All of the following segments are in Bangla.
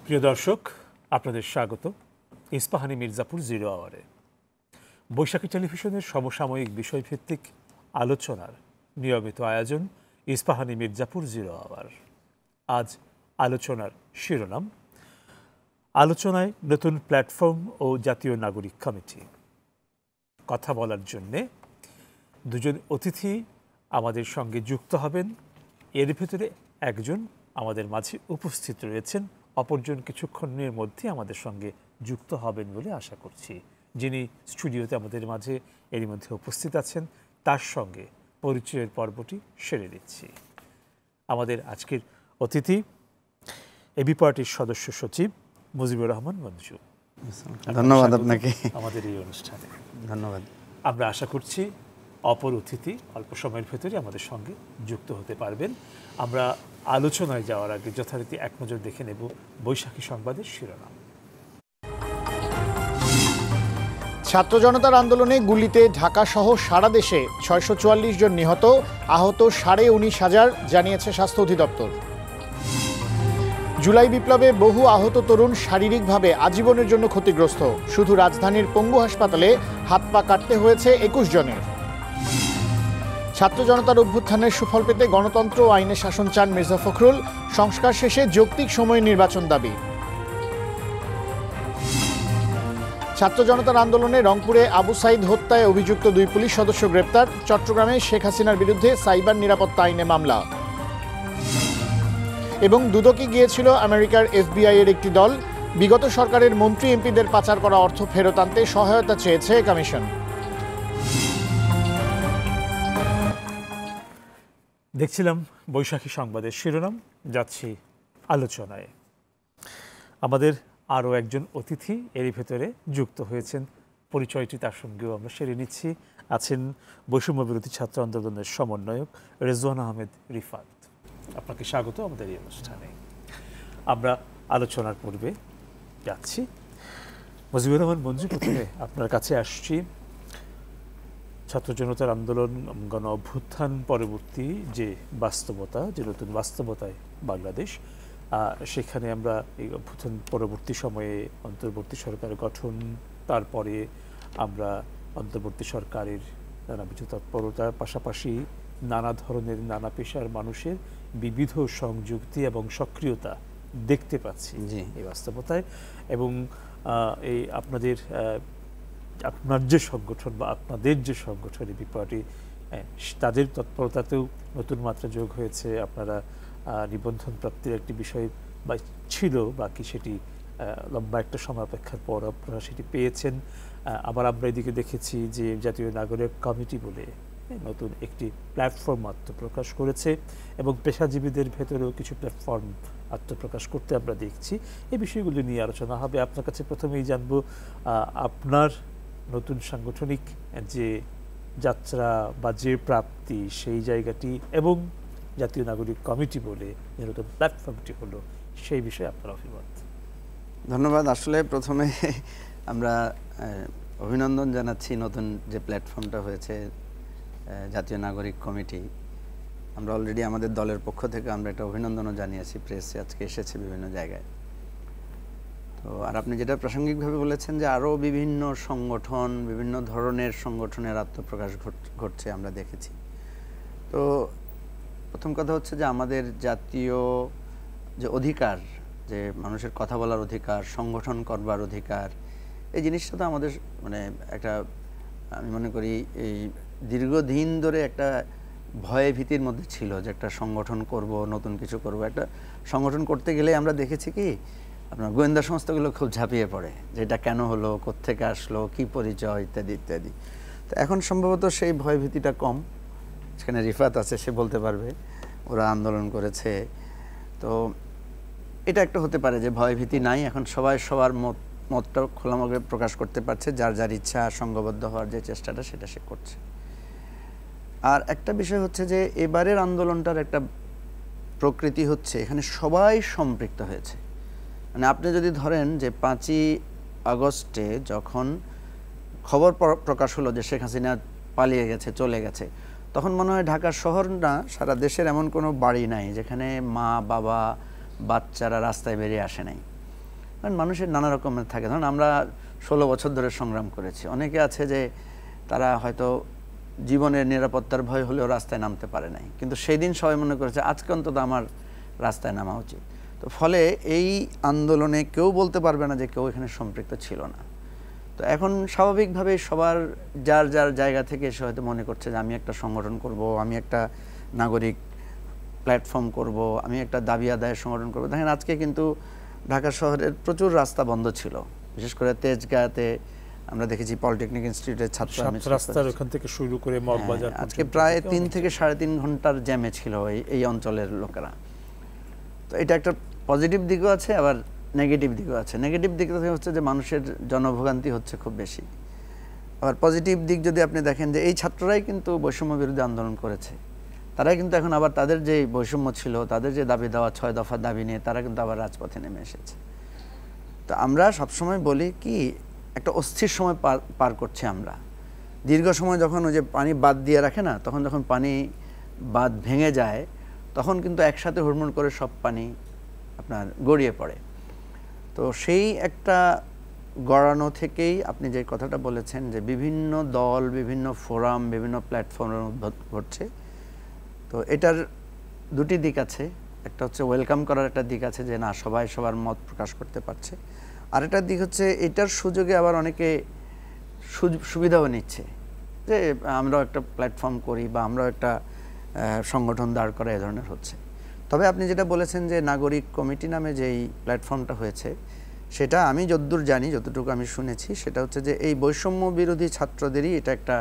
প্রিয় দর্শক, আপনাদের স্বাগত ইস্পাহানি মির্জাপুর জিরো আওয়ারে। বৈশাখী টেলিভিশনের সমসাময়িক বিষয়ভিত্তিক আলোচনার নিয়মিত আয়োজন ইস্পাহানি মির্জাপুর জিরো আওয়ার। আজ আলোচনার শিরোনাম, আলোচনায় নতুন প্ল্যাটফর্ম ও জাতীয় নাগরিক কমিটি। কথা বলার জন্যে দুজন অতিথি আমাদের সঙ্গে যুক্ত হবেন। এর ভিতরে একজন আমাদের মাঝে উপস্থিত রয়েছেন, অপরজন কিছুক্ষণের মধ্যে আমাদের সঙ্গে যুক্ত হবেন বলে আশা করছি। যিনি স্টুডিওতে আমাদের মাঝে এরই মধ্যে উপস্থিত আছেন, তার সঙ্গে পরিচয়ের পর্বটি সেরে দিচ্ছি। আমাদের আজকের অতিথি এবি পার্টির সদস্য সচিব মুজিবুর রহমান মঞ্জু। ধন্যবাদ আপনাকে আমাদের এই অনুষ্ঠানে। ধন্যবাদ। আমরা আশা করছি অপর অতিথি অল্প সময়ের ভেতরে আমাদের সঙ্গে যুক্ত হতে পারবেন। আমরা আলোচনায় যাওয়ার আগে যথারীতি এক নজর দেখে নেব বৈশাখী সংবাদের শিরোনাম। ছাত্র জনতার আন্দোলনে গুলিতে ঢাকা সহ সারা দেশে ৬৪৪ জন নিহত, আহত ১৯,৫০০ জানিয়েছে স্বাস্থ্য অধিদপ্তর। জুলাই বিপ্লবে বহু আহত তরুণ শারীরিকভাবে আজীবনের জন্য ক্ষতিগ্রস্ত, শুধু রাজধানীর পঙ্গু হাসপাতালে হাত পা কাটতে হয়েছে ২১ জনের। ছাত্র জনতার অভ্যুত্থানের সুফল পেতে গণতন্ত্র ও আইনের শাসন চান মির্জা ফখরুল, সংস্কার শেষে যৌক্তিক সময়ে নির্বাচন দাবি। ছাত্র জনতার আন্দোলনে রংপুরে আবু সাইদ হত্যায় অভিযুক্ত ২ পুলিশ সদস্য গ্রেপ্তার, চট্টগ্রামে শেখ হাসিনার বিরুদ্ধে সাইবার নিরাপত্তা আইনে মামলা। এবং দুদকে গিয়েছিল আমেরিকার FBI এর একটি দল, বিগত সরকারের মন্ত্রী এমপিদের পাচার করা অর্থ ফেরত আনতে সহায়তা চেয়েছে কমিশন। দেখছিলাম বৈশাখী সংবাদের শিরোনাম, যাচ্ছি আলোচনায়। আমাদের আরও একজন অতিথি এরই ভেতরে যুক্ত হয়েছেন, পরিচয়টি তার সঙ্গেও আমরা সেরে নিচ্ছি। আছেন বৈষম্য বিরোধী ছাত্র আন্দোলনের সমন্বয়ক রেজওয়ান আহমেদ রিফাত। আপনাকে স্বাগত আমাদের এই অনুষ্ঠানে। আমরা আলোচনার পূর্বে যাচ্ছি মুজিবুর রহমান মঞ্জু, প্রথমে আপনার কাছে আসছি। ছাত্র জনতার আন্দোলন, গণ অভ্যুত্থান পরবর্তী যে বাস্তবতা, যে নতুন বাস্তবতায় বাংলাদেশ, সেখানে আমরা এই অভ্যুত্থান পরবর্তী সময়ে অন্তর্বর্তী সরকার গঠন, তারপরে আমরা অন্তর্বর্তী সরকারের নানা কিছু তৎপরতার পাশাপাশি নানা ধরনের নানা পেশার মানুষের বিবিধ সংযুক্তি এবং সক্রিয়তা দেখতে পাচ্ছি এই বাস্তবতায়। এবং এই আপনার যে সংগঠন বা আপনাদের যে সংগঠন এবি পার্টি, তাদের তৎপরতাতেও নতুন মাত্রা যোগ হয়েছে। আপনারা নিবন্ধন প্রাপ্তির একটি বিষয় বা ছিল, বাকি সেটি লম্বা একটা সময় অপেক্ষার পর আপনারা সেটি পেয়েছেন। আবার আমরা এদিকে দেখেছি যে জাতীয় নাগরিক কমিটি বলে নতুন একটি প্ল্যাটফর্ম আত্মপ্রকাশ করেছে এবং পেশাজীবীদের ভেতরেও কিছু প্ল্যাটফর্ম আত্মপ্রকাশ করতে আমরা দেখছি। এই বিষয়গুলি নিয়ে আলোচনা হবে। আপনার কাছে প্রথমেই জানব, আপনার নতুন সাংগঠনিক যে যাত্রা বা যে প্রাপ্তি, সেই জায়গাটি এবং জাতীয় নাগরিক কমিটি বলে যে নতুন প্ল্যাটফর্মটি হলো, সেই বিষয়ে আপনার অভিমত। ধন্যবাদ। আসলে প্রথমে আমরা অভিনন্দন জানাচ্ছি নতুন যে প্ল্যাটফর্মটা হয়েছে জাতীয় নাগরিক কমিটি। আমরা অলরেডি আমাদের দলের পক্ষ থেকে আমরা একটা অভিনন্দনও জানিয়েছি, প্রেসে আজকে এসেছে বিভিন্ন জায়গায়। তো আর আপনি যেটা প্রাসঙ্গিকভাবে বলেছেন যে আরও বিভিন্ন সংগঠন, বিভিন্ন ধরনের সংগঠনের আত্মপ্রকাশ ঘটছে আমরা দেখেছি। তো প্রথম কথা হচ্ছে যে আমাদের জাতীয় যে অধিকার, যে মানুষের কথা বলার অধিকার, সংগঠন করবার অধিকার, এই জিনিসটা তো আমাদের মানে একটা, আমি মনে করি এই দীর্ঘদিন ধরে একটা ভয়ে ভীতির মধ্যে ছিল যে একটা সংগঠন করব, নতুন কিছু করব। একটা সংগঠন করতে গেলে আমরা দেখেছি কি আপনার গোয়েন্দা সংস্থাগুলো খুব ঝাঁপিয়ে পড়ে যে এটা কেন হলো, কোত্থেকে আসলো, কি পরিচয়, ইত্যাদি ইত্যাদি। তো এখন সম্ভবত সেই ভয় ভীতিটা কম। সেখানে রিফাত আছে, সে বলতে পারবে ওরা আন্দোলন করেছে। তো এটা একটা হতে পারে যে ভয় ভীতি নাই, এখন সবাই সবার মতটা খোলামুখে প্রকাশ করতে পারছে, যার যার ইচ্ছা সংঘবদ্ধ হওয়ার যে চেষ্টাটা সেটা সে করছে। আর একটা বিষয় হচ্ছে যে এবারের আন্দোলনটার একটা প্রকৃতি হচ্ছে এখানে সবাই সম্পৃক্ত হয়েছে। মানে আপনি যদি ধরেন যে 5ই আগস্টে যখন খবর প্রকাশ হলো যে শেখ হাসিনা পালিয়ে গেছে, চলে গেছে, তখন মনে হয় ঢাকা শহর না সারা দেশের এমন কোনো বাড়ি নাই যেখানে মা বাবা বাচ্চারা রাস্তায় বেরিয়ে আসে নাই। কারণ মানুষের নানা রকমের থাকে। ধরুন আমরা 16 বছর ধরে সংগ্রাম করেছি, অনেকে আছে যে তারা হয়তো জীবনের নিরাপত্তার ভয় হলেও রাস্তায় নামতে পারে নাই, কিন্তু সেই দিন সবাই মনে করেছে আজকে অন্তত আমার রাস্তায় নামা উচিত। তো ফলে এই আন্দোলনে কেউ বলতে পারবে না যে কেউ এখানে সম্পৃক্ত ছিল না। তো এখন স্বাভাবিকভাবে সবার যার যার জায়গা থেকে এসে হয়তো মনে করছে যে আমি একটা সংগঠন করব, আমি একটা নাগরিক প্ল্যাটফর্ম করব, আমি একটা দাবি আদায়ের সংগঠন করব। দেখেন আজকে কিন্তু ঢাকা শহরের প্রচুর রাস্তা বন্ধ ছিল, বিশেষ করে তেজগাঁতে আমরা দেখেছি পলিটেকনিক ইনস্টিটিউটের ছাত্র রাস্তার ওখান থেকে শুরু করে মগবাজার আজকে প্রায় 3 থেকে 3.5 ঘন্টার জ্যামে ছিল এই অঞ্চলের লোকেরা। তো এটা একটা পজিটিভ দিকও আছে, আবার নেগেটিভ দিকও আছে। নেগেটিভ দিক হচ্ছে যে মানুষের জনভোগান্তি হচ্ছে খুব বেশি। আবার পজিটিভ দিক যদি আপনি দেখেন যে এই ছাত্ররাই কিন্তু বৈষম্য বিরোধী আন্দোলন করেছে, তারাই কিন্তু এখন আবার তাদের যে বৈষম্য ছিল, তাদের যে দাবি দেওয়া 6 দফা দাবি নিয়ে তারা কিন্তু আবার রাজপথে নেমে এসেছে। তো আমরা সবসময় বলি কি, একটা অস্থির সময় পার করছি আমরা। দীর্ঘ সময় যখন ওই যে পানি বাঁধ দিয়ে রাখে না, তখন যখন পানি বাঁধ ভেঙে যায় তখন কিন্তু একসাথে হুড়মুড় করে সব পানি আপনার গড়িয়ে পড়ে। তো সেই একটা গড়ানো থেকেই আপনি যে কথাটা বলেছেন যে বিভিন্ন দল, বিভিন্ন ফোরাম, বিভিন্ন প্ল্যাটফর্মের উদ্ভব ঘটছে। তো এটার দুটি দিক আছে, একটা হচ্ছে ওয়েলকাম করার একটা দিক আছে যে না সবাই সবার মত প্রকাশ করতে পারছে, আর একটা দিক হচ্ছে এটার সুযোগে আবার অনেকে সুবিধাও নিচ্ছে যে আমরাও একটা প্ল্যাটফর্ম করি বা আমরাও একটা সংগঠন দাঁড় করা এ ধরনের হচ্ছে। তবে আপনি যেটা বলেছেন যে নাগরিক কমিটি নামে যেই প্ল্যাটফর্মটা হয়েছে, সেটা আমি যতদূর জানি, যতটুকু আমি শুনেছি, সেটা হচ্ছে যে এই বৈষম্য বিরোধী ছাত্রদেরই এটা একটা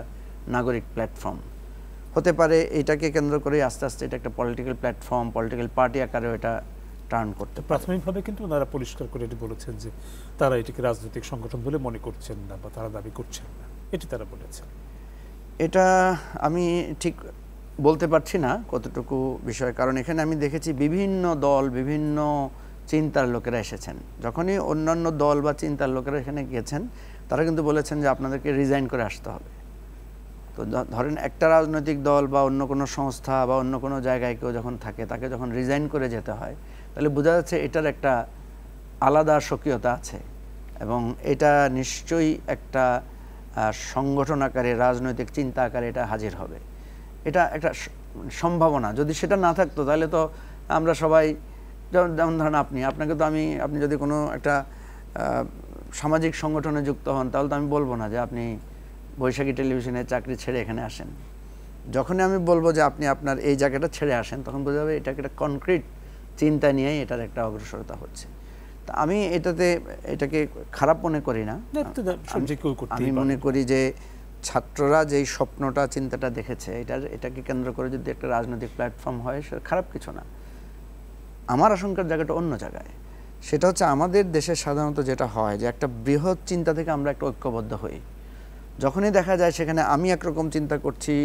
নাগরিক প্ল্যাটফর্ম হতে পারে। এটাকে কেন্দ্র করে আস্তে আস্তে এটা একটা পলিটিক্যাল প্ল্যাটফর্ম, পলিটিক্যাল পার্টি আকারেও এটা টার্ন করতে পারে। প্রাথমিকভাবে কিন্তু ওনারা পরিষ্কার করে এটি বলেছেন যে তারা এটিকে রাজনৈতিক সংগঠন বলে মনে করছেন না বা তারা দাবি করছেন না, এটি তারা বলেছেন। এটা আমি ঠিক বলতে পারছি না কতটুকু বিষয়, কারণ এখানে আমি দেখেছি বিভিন্ন দল, বিভিন্ন চিন্তার লোকেরা এসেছেন। যখনই অন্যান্য দল বা চিন্তার লোকেরা এখানে গেছেন, তারা কিন্তু বলেছেন যে আপনাদেরকে রিজাইন করে আসতে হবে। তো ধরেন একটা রাজনৈতিক দল বা অন্য কোনো সংস্থা বা অন্য কোনো জায়গায় কেউ যখন থাকে, তাকে যখন রিজাইন করে যেতে হয়, তাহলে বোঝা যাচ্ছে এটার একটা আলাদা স্বকীয়তা আছে এবং এটা নিশ্চয়ই একটা সংগঠন আকারে, রাজনৈতিক চিন্তা আকারে এটা হাজির হবে। এটা একটা সম্ভাবনা। যদি সেটা না থাকতো তাহলে তো আমরা সবাই, যেমন ধরেন আপনাকে তো আপনি যদি কোনো একটা সামাজিক সংগঠনে যুক্ত হন, তাহলে তো আমি বলবো না যে আপনি বৈশাখী টেলিভিশনে চাকরি ছেড়ে এখানে আসেন। যখনই আমি বলবো যে আপনি আপনার এই জায়গাটা ছেড়ে আসেন, তখন বোঝা যাবে এটা একটা কনক্রিট চিন্তা নিয়েই এটার একটা অগ্রসরতা হচ্ছে। তা আমি এটাকে খারাপ মনে করি না। আমি মনে করি যে ছাত্ররা যেই স্বপ্নটা, চিন্তাটা দেখেছে, এটাকে কেন্দ্র করে যদি একটা রাজনৈতিক প্ল্যাটফর্ম হয়, সেটা খারাপ কিছু না। আমার আশঙ্কার জায়গাটা অন্য জায়গায়। সেটা হচ্ছে আমাদের দেশে সাধারণত যেটা হয় যে একটা বৃহৎ চিন্তা থেকে আমরা একটা ঐক্যবদ্ধ হই। যখনই দেখা যায় সেখানে আমি একরকম চিন্তা করছি,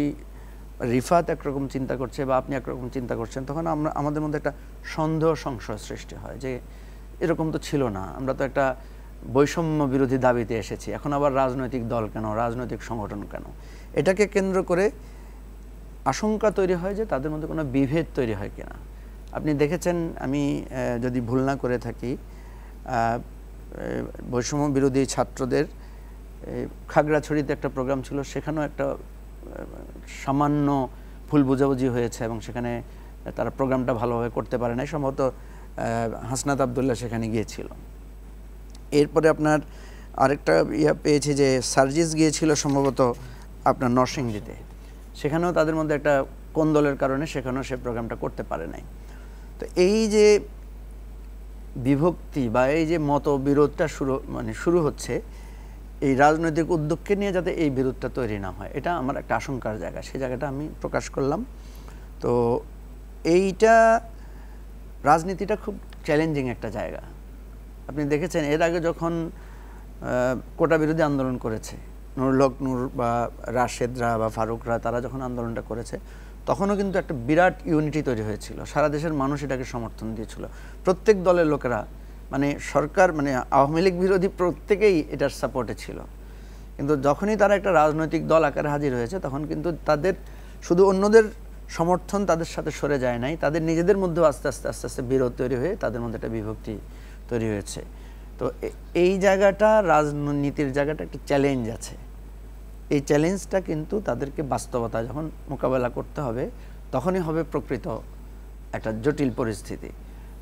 রিফাত একরকম চিন্তা করছে বা আপনি একরকম চিন্তা করছেন, তখন আমাদের মধ্যে একটা সন্দেহ সংশয় সৃষ্টি হয় যে এরকম তো ছিল না, আমরা তো একটা বৈষম্য বিরোধী দাবিতে এসেছি, এখন আবার রাজনৈতিক দল কেন, রাজনৈতিক সংগঠন কেন? এটাকে কেন্দ্র করে আশঙ্কা তৈরি হয় যে তাদের মধ্যে কোনো বিভেদ তৈরি হয় কিনা। আপনি দেখেছেন, আমি যদি ভুল না করে থাকি, বৈষম্য বিরোধী ছাত্রদের খাগড়াছড়িতে একটা প্রোগ্রাম ছিল, সেখানেও একটা সামান্য ভুল বোঝাবুঝি হয়েছে এবং সেখানে তারা প্রোগ্রামটা ভালোভাবে করতে পারে নাই। সম্ভবত হাসনাত আবদুল্লাহ সেখানে গিয়েছিল। এরপরে আপনার আরেকটা পেয়েছি যে সার্জিস গিয়েছিল সম্ভবত আপনার নরসিংদীতে, সেখানেও তাদের মধ্যে একটা কোন্দলের কারণে সেখানেও সে প্রোগ্রামটা করতে পারে নাই। তো এই যে বিভক্তি বা এই যে মতবিরোধটা শুরু হচ্ছে, এই রাজনৈতিক উদ্যোগকে নিয়ে যাতে এই বিরোধটা তৈরি না হয়, এটা আমার একটা আশঙ্কার জায়গা, সেই জায়গাটা আমি প্রকাশ করলাম। তো এইটা রাজনীতিটা খুব চ্যালেঞ্জিং একটা জায়গা। আপনি দেখেছেন এর আগে যখন কোটা বিরোধী আন্দোলন করেছে, নুরুল হক নূর বা রাশেদরা বা ফারুকরা, তারা যখন আন্দোলনটা করেছে, তখনও কিন্তু একটা বিরাট ইউনিটি তৈরি হয়েছিল, সারা দেশের মানুষ এটাকে সমর্থন দিয়েছিল, প্রত্যেক দলের লোকেরা, মানে সরকার, মানে আওয়ামী লীগ বিরোধী প্রত্যেকেই এটার সাপোর্টে ছিল। কিন্তু যখনই তারা একটা রাজনৈতিক দল আকারে হাজির হয়েছে, তখন কিন্তু তাদের শুধু অন্যদের সমর্থন তাদের সাথে সরে যায় নাই, তাদের নিজেদের মধ্যেও আস্তে আস্তে বিরোধ তৈরি হয়ে তাদের মধ্যে একটা বিভক্তি তৈরি হয়েছে। তো তো এই জায়গাটা রাজনীতির জায়গাটা একটা চ্যালেঞ্জ আছে। এই চ্যালেঞ্জটা কিন্তু তাদেরকে বাস্তবতা যখন মোকাবেলা করতে হবে তখনই হবে প্রকৃত একটা জটিল পরিস্থিতি।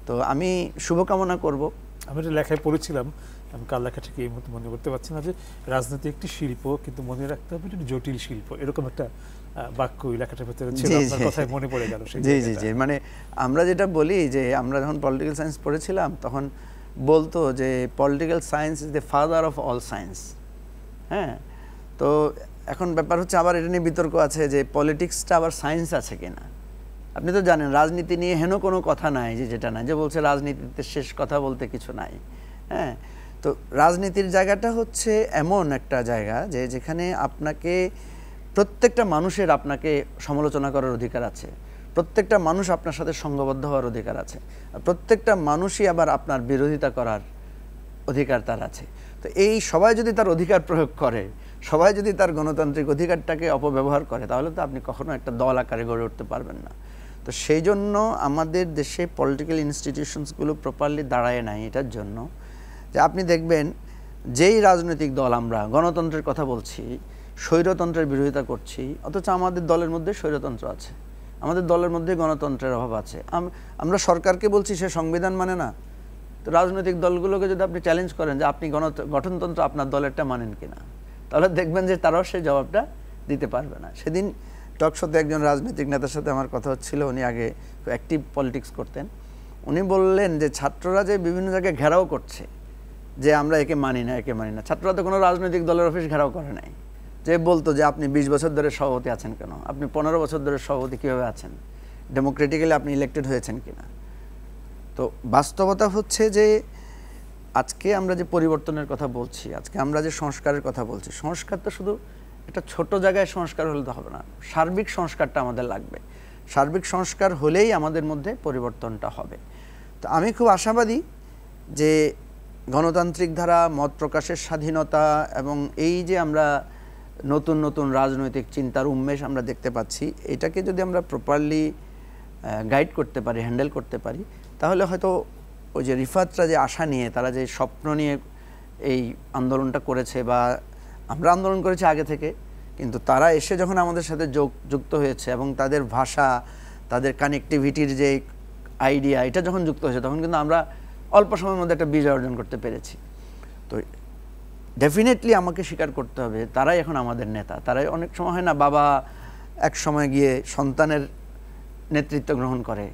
তো আমি শুভকামনা করব। আমি একটা লেখায় পড়েছিলাম, আমি কার লেখাটাকে এই মুহূর্তে মনে করতে পারছি না, যে রাজনীতি একটি শিল্প কিন্তু মনে রাখতে হবে এটা জটিল শিল্প, এরকম একটা বাক্য ওই লেখাটার ভেতরে ছিল। আপনার কথায় মনে পড়ে গেল সেই জি জি জি, মানে আমরা যেটা বলি যে আমরা যখন পলিটিক্যাল সায়েন্স পড়েছিলাম তখন বলতো যে political science is the father of all science. হ্যাঁ, তো এখন ব্যাপার হচ্ছে আবার এটা নিয়ে বিতর্ক আছে যে পলিটিক্সটা আবার সায়েন্স আছে কিনা। আপনি তো জানেন রাজনীতি নিয়ে হেন কোনো কথা নাই যে যেটা নাই, যে বলছে রাজনীতিতে শেষ কথা বলতে কিছু নাই। হ্যাঁ, তো রাজনীতির জায়গাটা হচ্ছে এমন একটা জায়গা যে যেখানে আপনাকে প্রত্যেকটা মানুষের আপনাকে সমালোচনা করার অধিকার আছে, প্রত্যেকটা মানুষ আপনার সাথে সংঘবদ্ধ হওয়ার অধিকার আছে, আর প্রত্যেকটা মানুষই আবার আপনার বিরোধিতা করার অধিকার তার আছে। তো এই সবাই যদি তার অধিকার প্রয়োগ করে, সবাই যদি তার গণতান্ত্রিক অধিকারটাকে অপব্যবহার করে, তাহলে তো আপনি কখনো একটা দল আকারে গড়ে উঠতে পারবেন না। তো সেই জন্য আমাদের দেশে পলিটিক্যাল ইনস্টিটিউশনসগুলো প্রপারলি দাঁড়ায় নাই এটার জন্য যে আপনি দেখবেন যেই রাজনৈতিক দল আমরা গণতন্ত্রের কথা বলছি, স্বৈরতন্ত্রের বিরোধিতা করছি, অথচ আমাদের দলের মধ্যে স্বৈরতন্ত্র আছে, আমাদের দলের মধ্যে গণতন্ত্রের অভাব আছে। আমরা সরকারকে বলছি সে সংবিধান মানে না। তো রাজনৈতিক দলগুলোকে যদি আপনি চ্যালেঞ্জ করেন যে আপনি গঠনতন্ত্র আপনার দলেরটা মানেন কিনা, তাহলে দেখবেন যে তারাও সেই জবাবটা দিতে পারবে না। সেদিন টকশোতে একজন রাজনৈতিক নেতার সাথে আমার কথা হচ্ছিল, উনি আগে অ্যাক্টিভ পলিটিক্স করতেন। উনি বললেন যে ছাত্ররা যে বিভিন্ন জায়গায় ঘেরাও করছে যে আমরা একে মানি না, একে মানি না, ছাত্ররা তো কোনো রাজনৈতিক দলের অফিস ঘেরাও করে নাই। যে বলতো যে আপনি 20 বছর ধরে সভাপতি আছেন কেন, আপনি 15 বছর ধরে সভাপতি কীভাবে আছেন, ডেমোক্রেটিক্যালি আপনি ইলেক্টেড হয়েছেন কিনা। তো বাস্তবতা হচ্ছে যে আজকে আমরা যে পরিবর্তনের কথা বলছি, আজকে আমরা যে সংস্কারের কথা বলছি, সংস্কার তো শুধু একটা ছোট জায়গায় সংস্কার হলে তো হবে না, সার্বিক সংস্কারটা আমাদের লাগবে। সার্বিক সংস্কার হলেই আমাদের মধ্যে পরিবর্তনটা হবে। তো আমি খুব আশাবাদী যে গণতান্ত্রিক ধারা, মত প্রকাশের স্বাধীনতা এবং এই যে আমরা নতুন নতুন রাজনৈতিক চিন্তার উন্মেষ আমরা দেখতে পাচ্ছি, এটাকে যদি আমরা প্রপারলি গাইড করতে পারি, হ্যান্ডেল করতে পারি, তাহলে হয়তো ওই যে রিফাতরা যে আশা নিয়ে, তারা যে স্বপ্ন নিয়ে এই আন্দোলনটা করেছে, বা আমরা আন্দোলন করেছি আগে থেকে, কিন্তু তারা এসে যখন আমাদের সাথে যুক্ত হয়েছে এবং তাদের ভাষা, তাদের কানেক্টিভিটির যে আইডিয়া, এটা যখন যুক্ত হয়েছে, তখন কিন্তু আমরা অল্প সময়ের মধ্যে একটা বিজয় অর্জন করতে পেরেছি। তো ডেফিনেটলি আমাকে স্বীকার করতে হবে তারাই এখন আমাদের নেতা। তারাই অনেক সময় হয় না, বাবা এক সময় গিয়ে সন্তানের নেতৃত্ব গ্রহণ করে,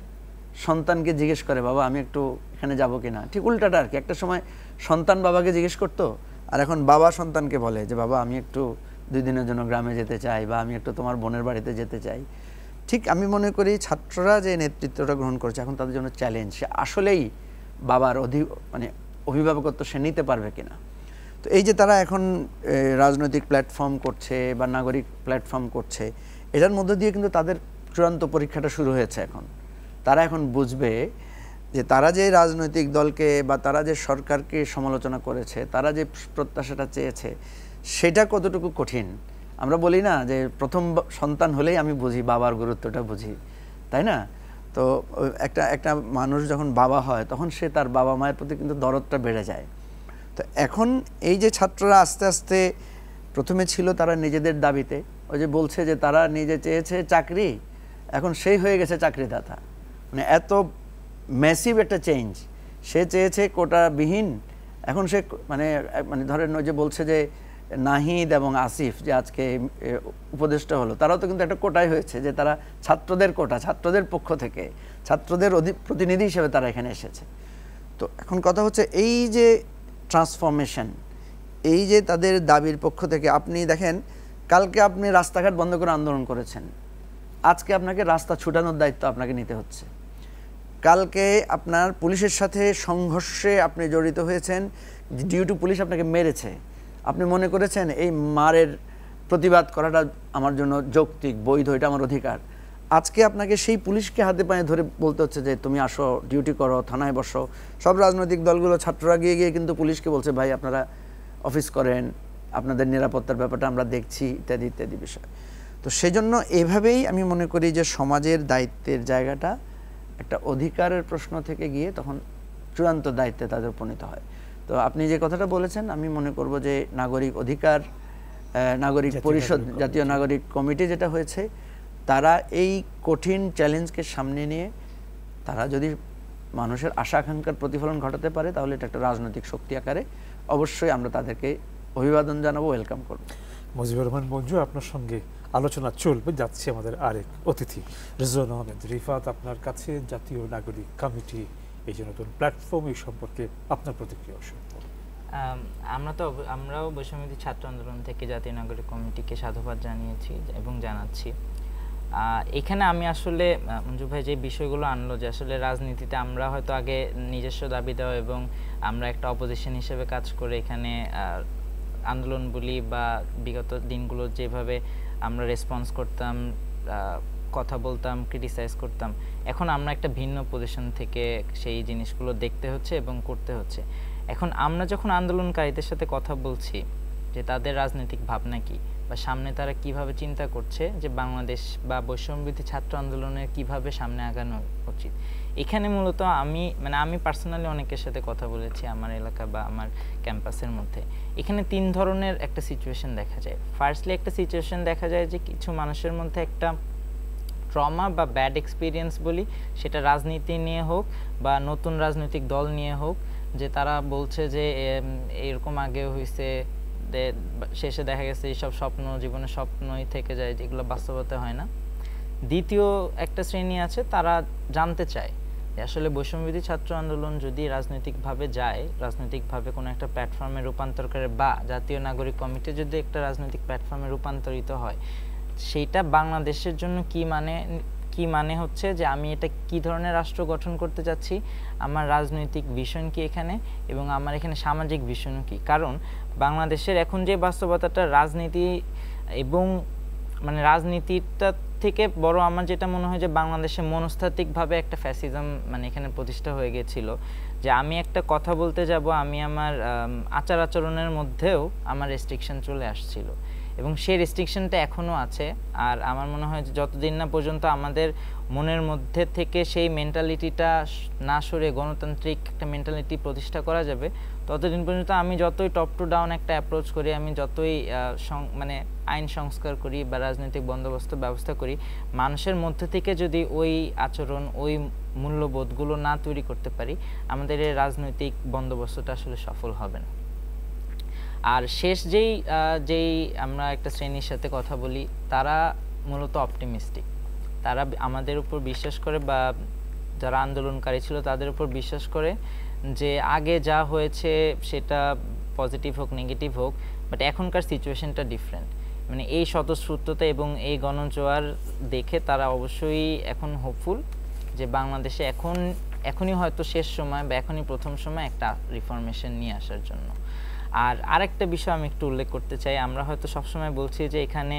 সন্তানকে জিজ্ঞেস করে বাবা আমি একটু এখানে যাব কিনা, ঠিক উল্টাটা আর কি। একটা সময় সন্তান বাবাকে জিজ্ঞেস করতো, আর এখন বাবা সন্তানকে বলে যে বাবা আমি একটু 2 দিনের জন্য গ্রামে যেতে চাই, বা আমি একটু তোমার বোনের বাড়িতে যেতে চাই। ঠিক আমি মনে করি ছাত্ররা যে নেতৃত্বটা গ্রহণ করছে এখন তাদের জন্য চ্যালেঞ্জ, সে আসলেই বাবার অভিভাবকত্ব সে নিতে পারবে কিনা। তো এই যে তারা এখন রাজনৈতিক প্ল্যাটফর্ম করছে বা নাগরিক প্ল্যাটফর্ম করছে, এটার মধ্য দিয়ে কিন্তু তাদের চূড়ান্ত পরীক্ষাটা শুরু হয়েছে। এখন তারা এখন বুঝবে যে তারা যে রাজনৈতিক দলকে বা তারা যে সরকারকে সমালোচনা করেছে, তারা যে প্রত্যাশাটা চেয়েছে, সেটা কতটুকু কঠিন। আমরা বলি না যে প্রথম সন্তান হলেই আমি বুঝি, বাবার গুরুত্বটা বুঝি, তাই না? তো একটা মানুষ যখন বাবা হয় তখন সে তার বাবা মায়ের প্রতি কিন্তু দরদটা বেড়ে যায়। তো এখন এই যে ছাত্ররা আস্তে আস্তে প্রথমে ছিল তারা নিজেদের দাবিতে, ওই যে বলছে যে তারা নিজে চেয়েছে চাকরি, এখন সেই হয়ে গেছে চাকরিদাতা। মানে এত ম্যাসিভ একটা চেঞ্জ। সে চেয়েছে কোটাবিহীন, এখন সে মানে ধরেন ওই যে বলছে যে নাহিদ এবং আসিফ যে আজকে উপদেষ্টা হলো, তারাও তো কিন্তু একটা কোটাই হয়েছে, যে তারা ছাত্রদের কোটা, ছাত্রদের পক্ষ থেকে, ছাত্রদের প্রতিনিধি হিসেবে তারা এখানে এসেছে। তো এখন কথা হচ্ছে এই যে ট্রান্সফরমেশন, এই যে তাদের দাবির পক্ষ থেকে, আপনি দেখেন কালকে আপনি রাস্তাঘাট বন্ধ করে আন্দোলন করেছেন, আজকে আপনাকে রাস্তা ছুটানোর দায়িত্ব আপনাকে নিতে হচ্ছে। কালকে আপনার পুলিশের সাথে সংঘর্ষে আপনি জড়িত হয়েছেন, ডিউ টু পুলিশ আপনাকে মেরেছে, আপনি মনে করেছেন এই মারের প্রতিবাদ করাটা আমার জন্য যৌক্তিক, বৈধ, এটা আমার অধিকার। আজকে আপনাকে সেই পুলিশকে হাতে পায়ে ধরে বলতে হচ্ছে যে তুমি আসো, ডিউটি করো, থানায় বসো। সব রাজনৈতিক দলগুলো, ছাত্ররা গিয়ে গিয়ে কিন্তু পুলিশকে বলছে ভাই আপনারা অফিস করেন, আপনাদের নিরাপত্তার ব্যাপারটা আমরা দেখছি, ইত্যাদি ইত্যাদি বিষয়। তো সেজন্য এভাবেই আমি মনে করি যে সমাজের দায়িত্বের জায়গাটা একটা অধিকারের প্রশ্ন থেকে গিয়ে তখন চূড়ান্ত দায়িত্বে তাদের উপনীত হয়। তো আপনি যে কথাটা বলেছেন আমি মনে করব যে নাগরিক অধিকার নাগরিক পরিষদ জাতীয় নাগরিক কমিটি যেটা হয়েছে তারা এই কঠিন চ্যালেঞ্জকে সামনে নিয়ে তারা যদি মানুষের আশা আকাঙ্ক্ষার প্রতিফলন ঘটাতে পারে তাহলে এটা একটা রাজনৈতিক শক্তি আকারে অবশ্যই আমরা তাদেরকে অভিবাদন জানাবো, ওয়েলকাম করব। মুজিবুর রহমান মঞ্জু, আপনার সঙ্গে আলোচনা চলবে। যাচ্ছে আমাদের আরেক অতিথি রিজওয়ান আহমেদ রিফাত, আপনার কাছে জাতীয় নাগরিক কমিটি এই যে নতুন প্ল্যাটফর্ম, এই সম্পর্কে আপনার প্রতিক্রিয়া অবশ্যই। আমরাও বৈষম্যবিরোধী ছাত্র আন্দোলন থেকে জাতীয় নাগরিক কমিটিকে সাধুবাদ জানিয়েছি এবং জানাচ্ছি। এখানে আমি আসলে মঞ্জু ভাই যে বিষয়গুলো আনলো যে আসলে রাজনীতিতে আমরা হয়তো আগে নিজস্ব দাবি দেওয়া এবং আমরা একটা অপোজিশন হিসেবে কাজ করে এখানে আন্দোলন বলি বা বিগত দিনগুলো যেভাবে আমরা রেসপন্স করতাম, কথা বলতাম, ক্রিটিসাইজ করতাম, এখন আমরা একটা ভিন্ন পজিশন থেকে সেই জিনিসগুলো দেখতে হচ্ছে এবং করতে হচ্ছে। এখন আমরা যখন আন্দোলনকারীদের সাথে কথা বলছি যে তাদের রাজনৈতিক ভাবনা কি বা সামনে তারা কিভাবে চিন্তা করছে যে বাংলাদেশ বা বৈষম্যবিরোধী ছাত্র আন্দোলনের কিভাবে সামনে আগানো উচিত, এখানে মূলত আমি পার্সোনালি অনেকের সাথে কথা বলেছি আমার এলাকা বা আমার ক্যাম্পাসের মধ্যে। এখানে 3 ধরনের একটা সিচুয়েশন দেখা যায়। ফার্স্টলি একটা সিচুয়েশন দেখা যায় যে কিছু মানুষের মধ্যে একটা ট্রমা বা ব্যাড এক্সপিরিয়েন্স বলি, সেটা রাজনীতি নিয়ে হোক বা নতুন রাজনৈতিক দল নিয়ে হোক, যে তারা বলছে যে এরকম আগেও হয়েছে, শেষে দেখা গেছে এইসব স্বপ্ন জীবনে স্বপ্নই থেকে যায়, যেগুলো বাস্তবতা হয় না। দ্বিতীয় একটা শ্রেণী আছে, তারা জানতে চায় যে আসলে বৈষম্যবিরোধী ছাত্র আন্দোলন যদি রাজনৈতিকভাবে যায়, রাজনৈতিকভাবে কোনো একটা প্ল্যাটফর্মে রূপান্তর করে বা জাতীয় নাগরিক কমিটি যদি একটা রাজনৈতিক প্ল্যাটফর্মে রূপান্তরিত হয়, সেইটা বাংলাদেশের জন্য কি মানে হচ্ছে যে আমি এটা কি ধরনের রাষ্ট্র গঠন করতে যাচ্ছি, আমার রাজনৈতিক ভিশন কি এখানে, এবং আমার এখানে সামাজিক ভিশন কি। কারণ বাংলাদেশের এখন যে বাস্তবতাটা রাজনীতি এবং রাজনীতিটা থেকে বড় আমার যেটা মনে হয় যে বাংলাদেশে মনস্তাত্ত্বিকভাবে একটা ফ্যাসিজম এখানে প্রতিষ্ঠা হয়ে গিয়েছিল, যে আমি একটা কথা বলতে যাব, আমি আমার আচার আচরণের মধ্যেও আমার রেস্ট্রিকশন চলে আসছিল এবং সেই রেস্ট্রিকশনটা এখনও আছে। আর আমার মনে হয় যে যতদিন না পর্যন্ত আমাদের মনের মধ্যে থেকে সেই মেন্টালিটিটা না সরে গণতান্ত্রিক একটা মেন্টালিটি প্রতিষ্ঠা করা যাবে, ততদিন পর্যন্ত আমি যতই টপ টু ডাউন একটা অ্যাপ্রোচ করি, আমি যতই আইন সংস্কার করি বা রাজনৈতিক বন্দোবস্ত ব্যবস্থা করি, মানুষের মধ্যে থেকে যদি ওই আচরণ ওই মূল্যবোধগুলো না তৈরি করতে পারি, আমাদের এই রাজনৈতিক বন্দোবস্তটা আসলে সফল হবে না। আর শেষ যেই আমরা একটা শ্রেণীর সাথে কথা বলি, তারা মূলত অপটিমিস্টিক। তারা আমাদের উপর বিশ্বাস করে বা যারা আন্দোলনকারী ছিল তাদের উপর বিশ্বাস করে যে আগে যা হয়েছে সেটা পজিটিভ হোক নেগেটিভ হোক, বাট এখনকার সিচুয়েশনটা ডিফারেন্ট। এই স্বতঃস্ফূর্ততা এবং এই গণজোয়ার দেখে তারা অবশ্যই এখন হোপফুল যে বাংলাদেশে এখনই হয়তো শেষ সময় বা এখনই প্রথম সময় একটা রিফরমেশন নিয়ে আসার জন্য। আর আরেকটা বিষয় আমি একটু উল্লেখ করতে চাই, আমরা হয়তো সবসময় বলছি যে এখানে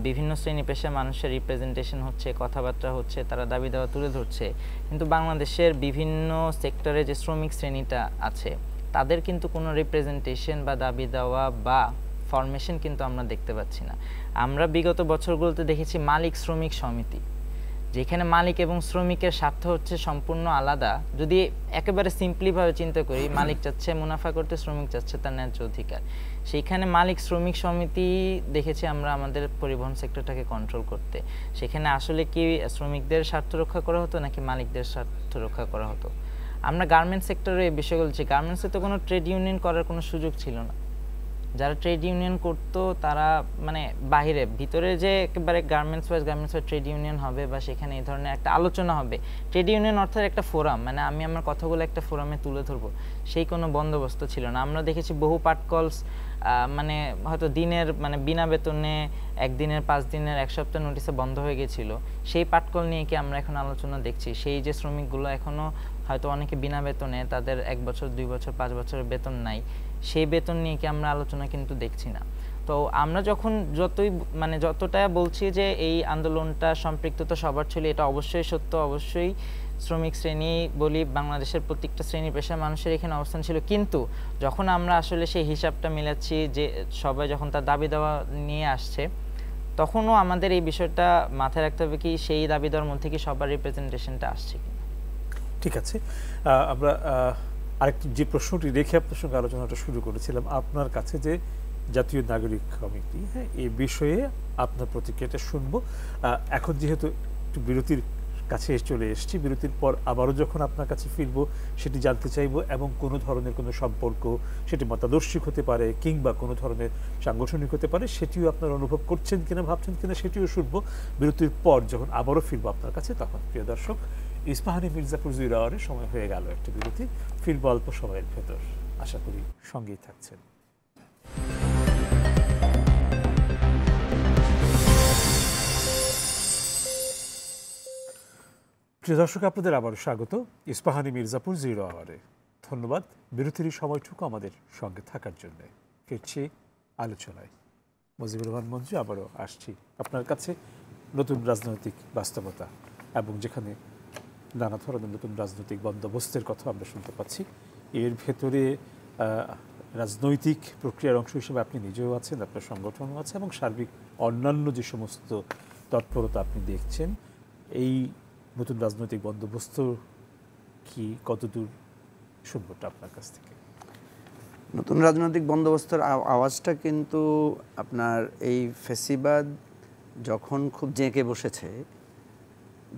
বিভিন্ন শ্রেণী পেশার মানুষের রিপ্রেজেন্টেশন হচ্ছে, কথাবার্তা হচ্ছে, তারা দাবি দেওয়া তুলে ধরছে, কিন্তু বাংলাদেশের বিভিন্ন সেক্টরে যে শ্রমিক শ্রেণীটা আছে তাদের কিন্তু কোনো রিপ্রেজেন্টেশন বা দাবি দেওয়া বা ফরমেশন কিন্তু আমরা দেখতে পাচ্ছি না। আমরা বিগত বছরগুলোতে দেখেছি মালিক শ্রমিক সমিতি, যেখানে মালিক এবং শ্রমিকের স্বার্থ হচ্ছে সম্পূর্ণ আলাদা। যদি একেবারে সিম্পলিভাবে চিন্তা করি, মালিক চাচ্ছে মুনাফা করতে, শ্রমিক চাচ্ছে তার ন্যায্য অধিকার। সেইখানে মালিক শ্রমিক সমিতি দেখেছি আমরা আমাদের পরিবহন সেক্টরটাকে কন্ট্রোল করতে। সেখানে আসলে কি শ্রমিকদের স্বার্থ রক্ষা করা হতো নাকি মালিকদের স্বার্থ রক্ষা করা হতো? আমরা গার্মেন্টস সেক্টরে এই বিষয়গুলো বলছি, গার্মেন্টসে তো কোনো ট্রেড ইউনিয়ন করার কোনো সুযোগ ছিল না। যারা ট্রেড ইউনিয়ন করতো তারা বাহিরে, ভিতরে যে একেবারে গার্মেন্টস ওয়াইজ ট্রেড ইউনিয়ন হবে বা সেখানে এই ধরনের একটা আলোচনা হবে, ট্রেড ইউনিয়ন অর্থাৎ একটা ফোরাম, আমি আমার কথাগুলো একটা ফোরামে তুলে ধরবো, সেই কোনো বন্দোবস্ত ছিল না। আমরা দেখেছি বহু পাটকলস হয়তো দিনের বিনা বেতনে একদিনের 5 দিনের 1 সপ্তাহ নোটিসে বন্ধ হয়ে গেছিল। সেই পাটকল নিয়ে কি আমরা এখন আলোচনা দেখছি? সেই যে শ্রমিকগুলো এখনও হয়তো অনেকে বিনা বেতনে, তাদের 1 বছর 2 বছর 5 বছরের বেতন নাই, সেই বেতন নিয়ে কি আমরা আলোচনা কিন্তু দেখছি না। তো আমরা যখন যতটা বলছি যে এই আন্দোলনটা সম্পৃক্ততা সবার ছিল, এটা অবশ্যই সত্য, অবশ্যই শ্রমিক শ্রেণী বলি বাংলাদেশের প্রত্যেকটা শ্রেণী পেশার মানুষের এখানে অবস্থান ছিল, কিন্তু যখন আমরা আসলে সেই হিসাবটা মিলাচ্ছি যে সবাই যখন তার দাবি দেওয়া নিয়ে আসছে, তখনও আমাদের এই বিষয়টা মাথায় রাখতে হবে কি সেই দাবি দেওয়ার মধ্যে কি সবার রিপ্রেজেন্টেশনটা আসছে কিনা। ঠিক আছে, আমরা আরেকটি যে প্রশ্নটি রেখে আপনার সঙ্গে আলোচনাটা শুরু করেছিলাম আপনার কাছে, যে জাতীয় নাগরিক কমিটি, হ্যাঁ, এই বিষয়ে আপনার প্রতিক্রিয়াটা শুনবো। এখন যেহেতু একটু বিরতির কাছে চলে এসেছি, বিরতির পর আবারও যখন আপনার কাছে ফিরবো সেটি জানতে চাইবো, এবং কোনো ধরনের কোনো সম্পর্ক, সেটি মতাদর্শিক হতে পারে কিংবা কোনো ধরনের সাংগঠনিক হতে পারে, সেটিও আপনারা অনুভব করছেন কিনা, ভাবছেন কিনা, সেটিও শুনবো বিরতির পর যখন আবারও ফিরবো আপনার কাছে। তখন প্রিয় দর্শক, ইস্পাহানি মির্জাপুর 0 আওয়ারের সময় হয়ে গেল একটা বিরতি, ফিরবো অল্প সময়ের ভেতর। আশা করি সঙ্গেই থাকছেন। প্রিয় দর্শক, আপনাদের আবারও স্বাগত ইস্পাহানি মির্জাপুর 0 আওয়ারে। ধন্যবাদ বিরতির সময়টুকু আমাদের সঙ্গে থাকার জন্য। ফিরছি আলোচনায়। মুজিবুর রহমান মঞ্জু, আবারও আসছি আপনার কাছে নতুন রাজনৈতিক বাস্তবতা, এবং যেখানে নানা ধরনের নতুন রাজনৈতিক বন্দোবস্তের কথা আমরা শুনতে পাচ্ছি। এর ভেতরে রাজনৈতিক প্রক্রিয়ার অংশ হিসেবে আপনি নিজেও আছেন, আপনার সংগঠনও আছে, এবং সার্বিক অন্যান্য যে সমস্ত তৎপরতা আপনি দেখছেন, এই নতুন রাজনৈতিক বন্দোবস্ত কি কতদূর শুনবোটা আপনার কাছ থেকে? নতুন রাজনৈতিক বন্দোবস্তের আওয়াজটা কিন্তু আপনার এই ফেসিবাদ যখন খুব জেঁকে বসেছে,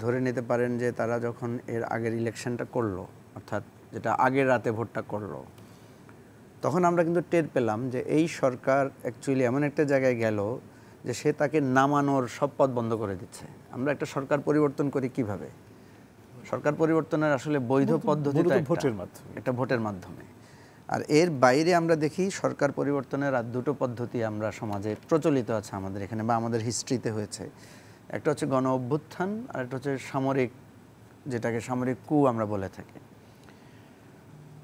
ধরে নিতে পারেন যে তারা যখন এর আগের ইলেকশনটা করলো, অর্থাৎ যেটা আগের রাতে ভোটটা করলো, তখন আমরা কিন্তু টের পেলাম যে এই সরকার অ্যাকচুয়ালি এমন একটা জায়গায় গেল যে সে তাকে নামানোর সব পথ বন্ধ করে দিচ্ছে। আমরা একটা সরকার পরিবর্তন করি কিভাবে? সরকার পরিবর্তনের আসলে বৈধ পদ্ধতি ভোটের মাধ্যমে, একটা ভোটের মাধ্যমে। আর এর বাইরে আমরা দেখি সরকার পরিবর্তনের আর দুটো পদ্ধতি আমরা সমাজে প্রচলিত আছে আমাদের এখানে, বা আমাদের হিস্ট্রিতে হয়েছে। একটা হচ্ছে গণ অভ্যুত্থান, আর একটা হচ্ছে সামরিক, যেটাকে সামরিক কু আমরা বলে থাকি।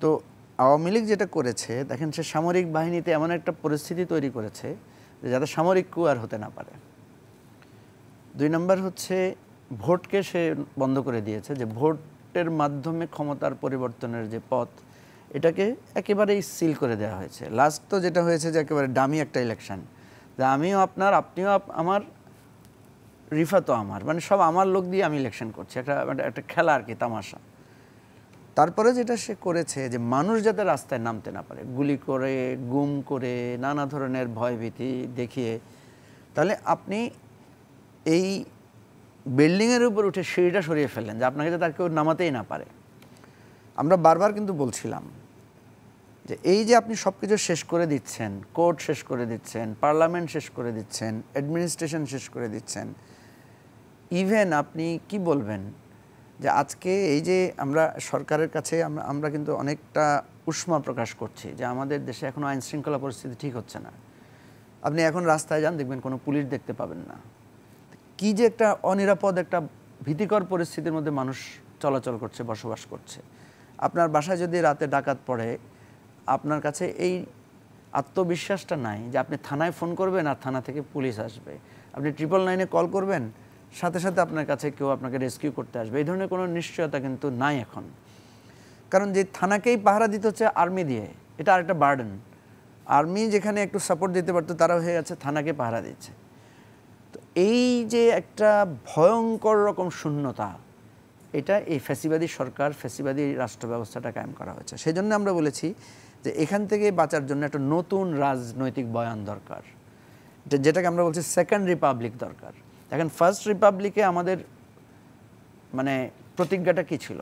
তো আওয়ামী লীগ যেটা করেছে, দেখেন, সে সামরিক বাহিনীতে এমন একটা পরিস্থিতি তৈরি করেছে যে যাতে সামরিক কু আর হতে না পারে। 2 নম্বর হচ্ছে ভোটকে সে বন্ধ করে দিয়েছে, যে ভোটের মাধ্যমে ক্ষমতার পরিবর্তনের যে পথ, এটাকে একেবারেই সিল করে দেওয়া হয়েছে। লাস্ট তো যেটা হয়েছে যে একেবারে ডামি একটা ইলেকশন, যে আমিও আপনার, আপনিও আমার, রিফা তো আমার, মানে সব আমার লোক দিয়ে আমি ইলেকশন করছি, একটা খেলা আর কি, তামাশা। তারপরে যেটা সে করেছে যে মানুষ যাতে রাস্তায় নামতে না পারে, গুলি করে, গুম করে, নানা ধরনের ভয়ভীতি দেখিয়ে, তাহলে আপনি এই বিল্ডিংয়ের উপর উঠে সিঁড়িটা সরিয়ে ফেললেন যে আপনাকে যাতে আর কেউ নামাতেই না পারে। আমরা বারবার কিন্তু বলছিলাম যে এই যে আপনি সব কিছু শেষ করে দিচ্ছেন, কোর্ট শেষ করে দিচ্ছেন, পার্লামেন্ট শেষ করে দিচ্ছেন, অ্যাডমিনিস্ট্রেশন শেষ করে দিচ্ছেন, ইভেন আপনি কি বলবেন যে আজকে এই যে আমরা সরকারের কাছে আমরা কিন্তু অনেকটা উষ্মা প্রকাশ করছি যে আমাদের দেশে এখনও আইন শৃঙ্খলা পরিস্থিতি ঠিক হচ্ছে না। আপনি এখন রাস্তায় যান, দেখবেন কোনো পুলিশ দেখতে পাবেন না। কি যে একটা অনিরাপদ, একটা ভীতিকর পরিস্থিতির মধ্যে মানুষ চলাচল করছে, বসবাস করছে। আপনার বাসায় যদি রাতে ডাকাত পড়ে, আপনার কাছে এই আত্মবিশ্বাসটা নাই যে আপনি থানায় ফোন করবেন আর থানা থেকে পুলিশ আসবে। আপনি 999-এ কল করবেন, সাথে সাথে আপনার কাছে কেউ আপনাকে রেস্কিউ করতে আসবে। এই ধরনের কোনো নিশ্চয়তা কিন্তু নাই এখন। কারণ যে থানাকেই পাহারা দিতে হচ্ছে আর্মি দিয়ে, এটা আরেকটা বার্ডেন। আর্মি যেখানে একটু সাপোর্ট দিতে পারতো, তারা হয়ে গেছে থানাকে পাহারা দিচ্ছে। তো এই যে একটা ভয়ঙ্কর রকম শূন্যতা, এটা এই ফ্যাসিবাদী সরকার, ফ্যাসিবাদী রাষ্ট্র ব্যবস্থাটা কায়েম করা হয়েছে। সেই জন্য আমরা বলেছি যে এখান থেকে বাঁচার জন্য একটা নতুন রাজনৈতিক বয়ান দরকার, যেটাকে আমরা বলছি সেকেন্ড রিপাবলিক দরকার। এখন ফার্স্ট রিপাবলিকে আমাদের মানে প্রতিজ্ঞাটা কী ছিল?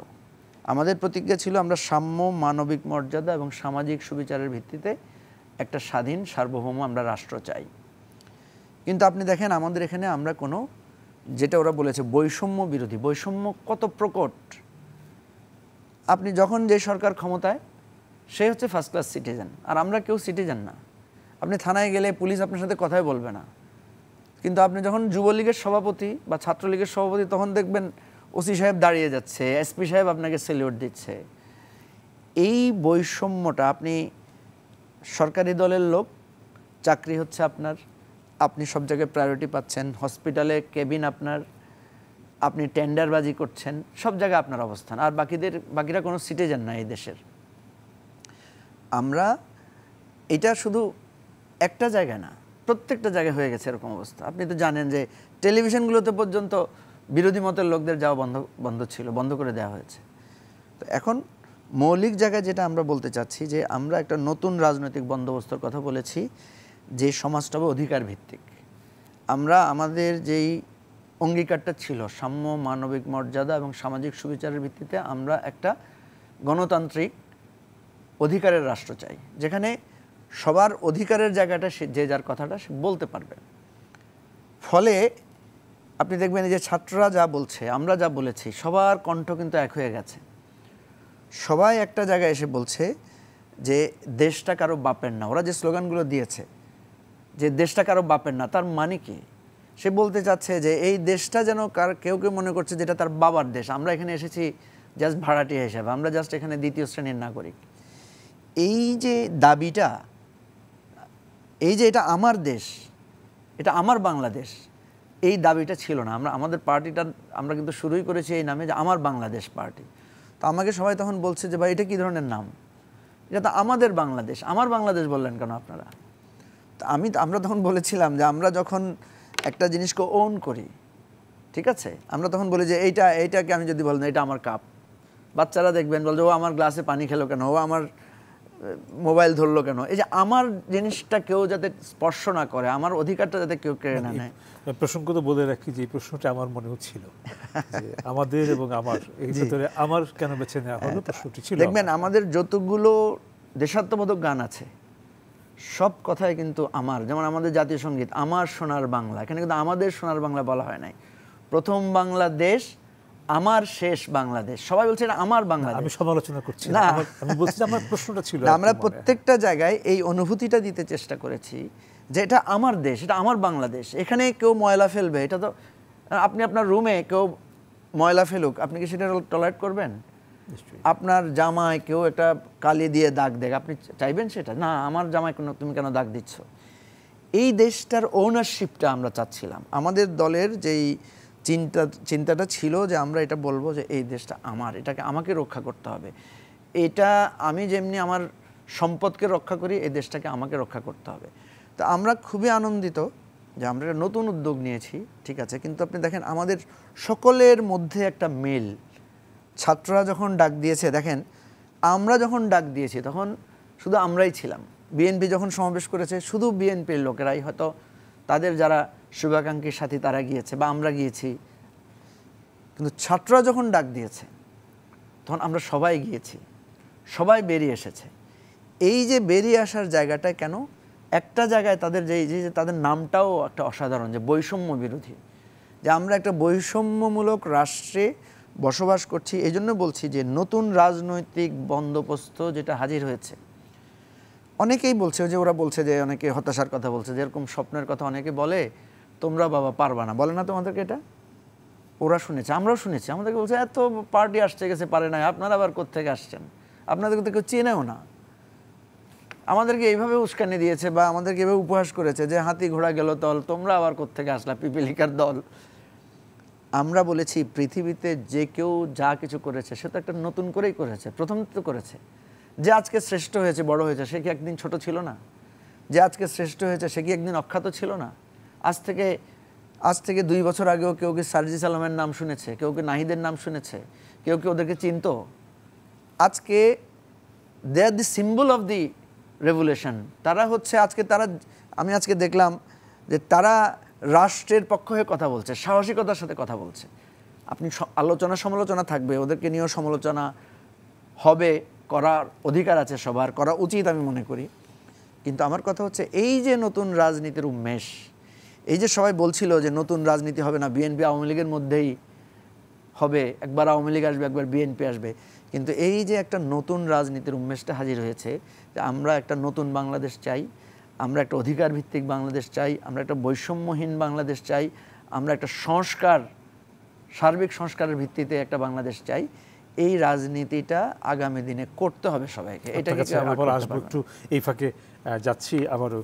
আমাদের প্রতিজ্ঞা ছিল আমরা সাম্য, মানবিক মর্যাদা এবং সামাজিক সুবিচারের ভিত্তিতে একটা স্বাধীন সার্বভৌম আমরা রাষ্ট্র চাই। কিন্তু আপনি দেখেন আমাদের এখানে আমরা কোনো, যেটা ওরা বলেছে বৈষম্য বিরোধী, বৈষম্য কত প্রকট। আপনি যখন যে সরকার ক্ষমতায়, সে হচ্ছে ফার্স্ট ক্লাস সিটিজেন, আর আমরা কেউ সিটিজেন না। আপনি থানায় গেলে পুলিশ আপনার সাথে কথাই বলবে না, কিন্তু আপনি যখন যুবলীগের সভাপতি বা ছাত্রলীগের সভাপতি, তখন দেখবেন ওসি সাহেব দাঁড়িয়ে যাচ্ছে, এসপি সাহেব আপনাকে সেলিউট দিচ্ছে। এই বৈষম্যটা, আপনি সরকারি দলের লোক, চাকরি হচ্ছে আপনার, আপনি সব জায়গায় প্রায়োরিটি পাচ্ছেন, হসপিটালে কেবিন আপনার, আপনি টেন্ডারবাজি করছেন, সব জায়গায় আপনার অবস্থান, আর বাকিরা কোনো সিটিজেন না এই দেশের। আমরা এটা শুধু একটা জায়গায় না, প্রত্যেকটা জায়গায় হয়ে গেছে এরকম অবস্থা। আপনি তো জানেন যে টেলিভিশনগুলোতে পর্যন্ত বিরোধী মতের লোকদের যাওয়া বন্ধ ছিল, বন্ধ করে দেওয়া হয়েছে। তো এখন মৌলিক জায়গায় যেটা আমরা বলতে চাচ্ছি যে আমরা একটা নতুন রাজনৈতিক বন্দোবস্তের কথা বলেছি, যে সমাজটা হবে অধিকার ভিত্তিক। আমরা আমাদের যেই অঙ্গীকারটা ছিল সাম্য, মানবিক মর্যাদা এবং সামাজিক সুবিচারের ভিত্তিতে আমরা একটা গণতান্ত্রিক অধিকারের রাষ্ট্র চাই, যেখানে সবার অধিকারের জায়গাটা সে যে যার কথাটা সে বলতে পারবে। ফলে আপনি দেখবেন যে ছাত্ররা যা বলছে, আমরা যা বলেছি, সবার কণ্ঠ কিন্তু এক হয়ে গেছে। সবাই একটা জায়গায় এসে বলছে যে দেশটা কারো বাপের না। ওরা যে স্লোগানগুলো দিয়েছে যে দেশটা কারো বাপের না, তার মানে কি? সে বলতে চাচ্ছে যে এই দেশটা যেন কেউ কেউ মনে করছে যেটা তার বাবার দেশ। আমরা এখানে এসেছি জাস্ট ভাড়াটিয়া হিসাবে, আমরা জাস্ট এখানে দ্বিতীয় শ্রেণীর নাগরিক। এই যে দাবিটা, এই যে এটা আমার দেশ, এটা আমার বাংলাদেশ, এই দাবিটা ছিল না। আমাদের পার্টিটা আমরা কিন্তু শুরুই করেছি এই নামে, যে আমার বাংলাদেশ পার্টি। তো আমাকে সবাই তখন বলছে যে ভাই এটা কী ধরনের নাম? এটা তো আমাদের বাংলাদেশ। আমার বাংলাদেশ বললেন কেন আপনারা? তো আমরা তখন বলেছিলাম যে আমরা যখন একটা জিনিসকে ওন করি, ঠিক আছে, আমরা তখন বলি যে এইটাকে আমি যদি বলেন এটা আমার কাপ, বাচ্চারা দেখবেন বলছে ও আমার গ্লাসে পানি খেলো কেন, ও আমার মোবাইল ধরলো কেন। এই যে আমার জিনিসটা কেউ যাতে স্পর্শ না করে, আমার অধিকারটা যাতে কেউ কেড়ে না নেয়। প্রসঙ্গত বলে রাখি যে এই প্রশ্নটা আমার মনেও ছিল, আমাদের এবং আমার এই ভিতরে আমার কেন বেছে নেওয়া হলো, প্রশ্নটি ছিল। দেখবেন আমাদের যতগুলো দেশাত্মবোধক গান আছে সব কথাই কিন্তু আমার, যেমন আমাদের জাতীয় সঙ্গীত আমার সোনার বাংলা, এখানে কিন্তু আমাদের সোনার বাংলা বলা হয় নাই। প্রথম বাংলাদেশ, আমার শেষ বাংলাদেশ। সবাই বলছে এটা আমার বাংলাদেশ। আমি সমালোচনা করছি না, আমি বলছি আমার প্রশ্নটা ছিল। আমরা প্রত্যেকটা জায়গায় এই অনুভূতিটা দিতে চেষ্টা করেছি যে এটা আমার দেশ, এটা আমার বাংলাদেশ। এখানে কেউ ময়লা ফেলবে, এটা তো আপনি আপনার রুমে কেউ ময়লা ফেলুক, আপনি কি সেটা টলারেট করবেন? আপনার জামায় কেউ একটা কালি দিয়ে দাগ দেখ, আপনি চাইবেন সেটা? না, আমার জামায় তুমি কেন দাগ দিচ্ছ? এই দেশটার ওনারশিপটা আমরা চাচ্ছিলাম। আমাদের দলের যেই চিন্তাটা ছিল যে আমরা এটা বলবো যে এই দেশটা আমার, এটাকে আমাকে রক্ষা করতে হবে। এটা আমি যেমনি আমার সম্পদকে রক্ষা করি, এই দেশটাকে আমাকে রক্ষা করতে হবে। তো আমরা খুবই আনন্দিত যে আমরা একটা নতুন উদ্যোগ নিয়েছি, ঠিক আছে, কিন্তু আপনি দেখেন আমাদের সকলের মধ্যে একটা মেল। ছাত্ররা যখন ডাক দিয়েছে, দেখেন আমরা যখন ডাক দিয়েছি তখন শুধু আমরাই ছিলাম। বিএনপি যখন সমাবেশ করেছে শুধু বিএনপির লোকেরাই, হয়তো তাদের যারা শুভাকাঙ্ক্ষীর সাথী তারা গিয়েছে বা আমরা গিয়েছি, কিন্তু ছাত্ররা যখন ডাক দিয়েছে তখন আমরা সবাই গিয়েছি, সবাই বেরিয়ে এসেছে। এই যে বেরিয়ে আসার জায়গাটায় কেন একটা জায়গায় তাদের যে তাদের নামটাও একটা অসাধারণ, যে বৈষম্য বিরোধী, যে আমরা একটা বৈষম্যমূলক রাষ্ট্রে বসবাস করছি। এই জন্য বলছি যে নতুন রাজনৈতিক বন্দোবস্ত যেটা হাজির হয়েছে, অনেকেই বলছে যে ওরা বলছে যে অনেকে হতাশার কথা বলছে, যেরকম স্বপ্নের কথা অনেকে বলে, তোমরা বাবা পারবা না, বলে না তোমাদেরকে এটা? ওরা শুনেছে, আমরাও শুনেছি, আমাদেরকে বলছে এত পার্টি আসছে গেছে পারে না, আপনারা আবার কোত্থেকে আসছেন, আপনাদেরকে তো কেউ চেনেও না। আমাদেরকে এইভাবে উস্কানি দিয়েছে বা আমাদেরকে এইভাবে উপহাস করেছে যে হাতি ঘোড়া গেল দল, তোমরা আবার কোত্থেকে আসলা, পিপিলিকার দল। আমরা বলেছি পৃথিবীতে যে কেউ যা কিছু করেছে সে তো একটা নতুন করেই করেছে, প্রথম তো করেছে। যে আজকে শ্রেষ্ঠ হয়েছে, বড় হয়েছে, সে কি একদিন ছোট ছিল না? যে আজকে শ্রেষ্ঠ হয়েছে সে কি একদিন অখ্যাত ছিল না? আজ থেকে 2 বছর আগেও কেউ কি সার্জিস আলমের নাম শুনেছে, কেউ কি নাহিদের নাম শুনেছে, কেউ কি ওদেরকে চিনত? আজকে দে আর দি সিম্বল অফ দি রেভলিউশন। তারা হচ্ছে আমি আজকে দেখলাম যে তারা রাষ্ট্রের পক্ষ হয়ে কথা বলছে, সাহসিকতার সাথে কথা বলছে। আপনি সমালোচনা থাকবে, ওদেরকে নিয়েও সমালোচনা হবে, করার অধিকার আছে সবার, করা উচিত আমি মনে করি। কিন্তু আমার কথা হচ্ছে এই যে নতুন রাজনীতির উন্মেষ, এই যে সবাই বলছিল যে নতুন রাজনীতি হবে না, বিএনপি আওয়ামী লীগের মধ্যেই হবে, একবার আওয়ামী লীগ আসবে, একবার বিএনপি আসবে, কিন্তু এই যে একটা নতুন রাজনীতির উন্মেষটা হাজির হয়েছে, যে আমরা একটা নতুন বাংলাদেশ চাই, আমরা একটা অধিকার ভিত্তিক বাংলাদেশ চাই, আমরা একটা বৈষম্যহীন বাংলাদেশ চাই, আমরা একটা সার্বিক সংস্কারের ভিত্তিতে একটা বাংলাদেশ চাই। এই রাজনীতিটা আগামী দিনে করতে হবে সবাইকে। এটাকে আবার আসবো একটু এই ফাঁকে যাচ্ছি আবারও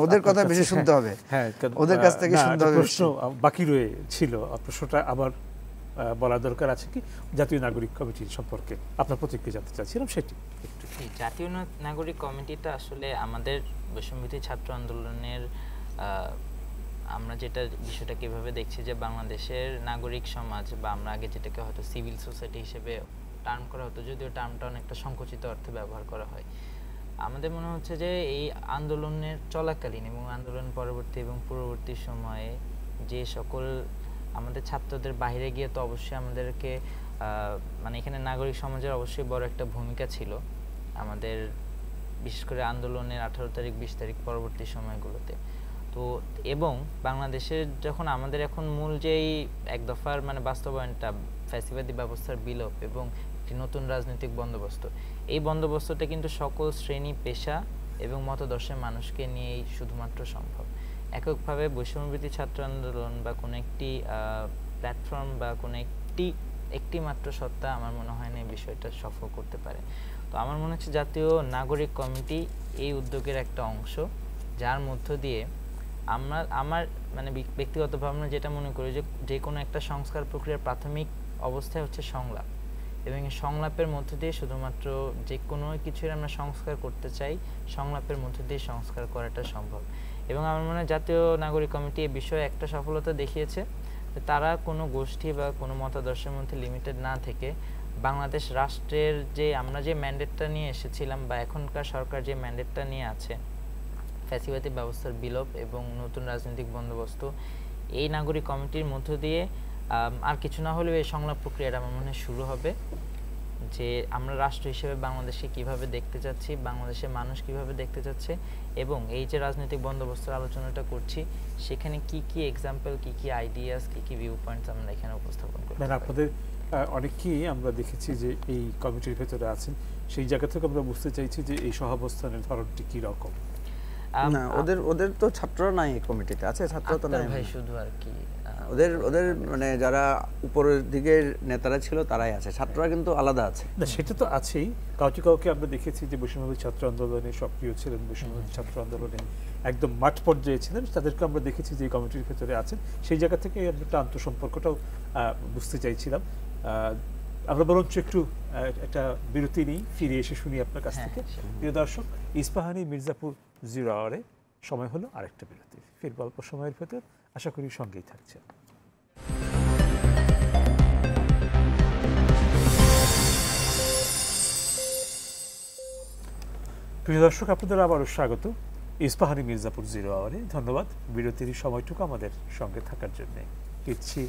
ওদের কথা বেশি শুনতে হবে, হ্যাঁ ওদের কাছ থেকে শুনতে হবে। প্রশ্ন বাকি রয়ে ছিল, প্রশ্নটা আবার বলা দরকার আছে কি জাতীয় নাগরিক কমিটি সম্পর্কে আপনার প্রতিক্রিয়া জানতে চাচ্ছিলাম সেটি একটু। জাতীয় নাগরিক কমিটিটা আসলে আমাদের বৈষম্যবিরোধী ছাত্র আন্দোলনের আমরা যেটা বিষয়টা কিভাবে দেখছি যে বাংলাদেশের নাগরিক সমাজ বা আমরা আগে যেটাকে হয়তো সিভিল সোসাইটি হিসেবে টার্ম করা হতো, যদিও টার্মটা অনেকটা সংকুচিত অর্থে ব্যবহার করা হয়। আমাদের মনে হচ্ছে যে এই আন্দোলনের চলাকালীন এবং আন্দোলন পরবর্তী এবং পূর্ববর্তী সময়ে যে সকল আমাদের ছাত্রদের বাইরে গিয়ে তো অবশ্যই আমাদেরকে মানে এখানে নাগরিক সমাজের অবশ্যই বড় একটা ভূমিকা ছিল আমাদের, বিশেষ করে আন্দোলনের 18 তারিখ 20 তারিখ পরবর্তী সময়গুলোতে। তো এবং বাংলাদেশের যখন আমাদের এখন মূল যেই এক দফার মানে বাস্তবায়নটা, ফ্যাসিবাদী ব্যবস্থার বিলোপ এবং একটি নতুন রাজনৈতিক বন্দোবস্ত, এই বন্দোবস্তটা কিন্তু সকল শ্রেণী পেশা এবং মতাদর্শের মানুষকে নিয়েই শুধুমাত্র সম্ভব। এককভাবে বৈষম্যবিরোধী ছাত্র আন্দোলন বা কোনো একটি প্ল্যাটফর্ম বা কোনো একটি মাত্র সত্তা আমার মনে হয় না এই বিষয়টা সফল করতে পারে। তো আমার মনে হচ্ছে জাতীয় নাগরিক কমিটি এই উদ্যোগের একটা অংশ, যার মধ্য দিয়ে আমার মানে ব্যক্তিগতভাবে যেটা মনে করি যে কোনো একটা সংস্কার প্রক্রিয়ার প্রাথমিক অবস্থায় হচ্ছে সংলাপ, এবং এই সংলাপের মধ্য দিয়ে শুধুমাত্র যে কোনো কিছুর আমরা সংস্কার করতে চাই, সংলাপের মধ্য দিয়ে সংস্কার করাটা সম্ভব। এবং আমার মনে হয় জাতীয় নাগরিক কমিটি এই বিষয়ে একটা সফলতা দেখিয়েছে, তারা কোনো গোষ্ঠী বা কোনো মতাদর্শের মধ্যে লিমিটেড না থেকে বাংলাদেশ রাষ্ট্রের যে আমরা যে ম্যান্ডেটটা নিয়ে এসেছিলাম বা এখনকার সরকার যে ম্যান্ডেটটা নিয়ে আছে, ফ্যাসিবাদী ব্যবস্থার বিলোপ এবং নতুন রাজনৈতিক বন্দোবস্ত, এই নাগরিক কমিটির মধ্য দিয়ে আর কিছু না হলেও এই সংলাপ প্রক্রিয়াটা আমার মনে হয় শুরু হবে, যে আমরা রাষ্ট্র হিসেবে বাংলাদেশকে কিভাবে দেখতে চাচ্ছি, বাংলাদেশের মানুষ কিভাবে দেখতে চাচ্ছে, এবং এই যে রাজনৈতিক বন্দোবস্তের আলোচনাটা করছি সেখানে কি কি এক্সাম্পল, কি কি আইডিয়াস, কি কি ভিউ পয়েন্টস আমরা এখানে উপস্থাপন করতে পারি। আপনাদের অনেকেই আমরা দেখেছি যে এই কমিটির ভেতরে আছেন, সেই জায়গা থেকে আমরা বুঝতে চাইছি যে এই সহাবস্থানের ধরনটি কি রকম। না, ওদের তো ছাত্ররা নাই এই কমিটিতে, আছে ছাত্র তো নাই ভাই, শুধু আর কি ওদের মানে যারা উপরের দিকের নেতারা ছিল তারাই আছে, ছাত্ররা কিন্তু আলাদা আছে। না, সেটা তো আছেই। কাউকে আমরা দেখেছি যে বৈষম্যবিরোধী ছাত্র আন্দোলনে সক্রিয় ছিলেন, বৈষম্যবিরোধী ছাত্র আন্দোলনে একদম মাঠ পর্যায়ে ছিলেন, তাদেরকে আমরা দেখেছি যে এই কমিটির ভেতরে আছেন। সেই জায়গা থেকে একটা আন্তঃসম্পর্কটাও বুঝতে চাইছিলাম। আমরা বরঞ্চ একটু একটা বিরতি নিই, ফিরে এসে শুনি আপনার কাছ থেকে। প্রিয় দর্শক, ইস্পাহানি মির্জাপুর 0 আওয়ারে সময় হলো আরেকটা বিরতি। ফির অল্প সময়ের ভেতর, আশা করি সঙ্গেই থাকছেন। প্রিয় দর্শক, আপনাদের আবারও স্বাগত ইস্পাহানি মির্জাপুর 0 আওয়ারে। ধন্যবাদ বিরতির সময়টুকু আমাদের সঙ্গে থাকার জন্য। ফিরছি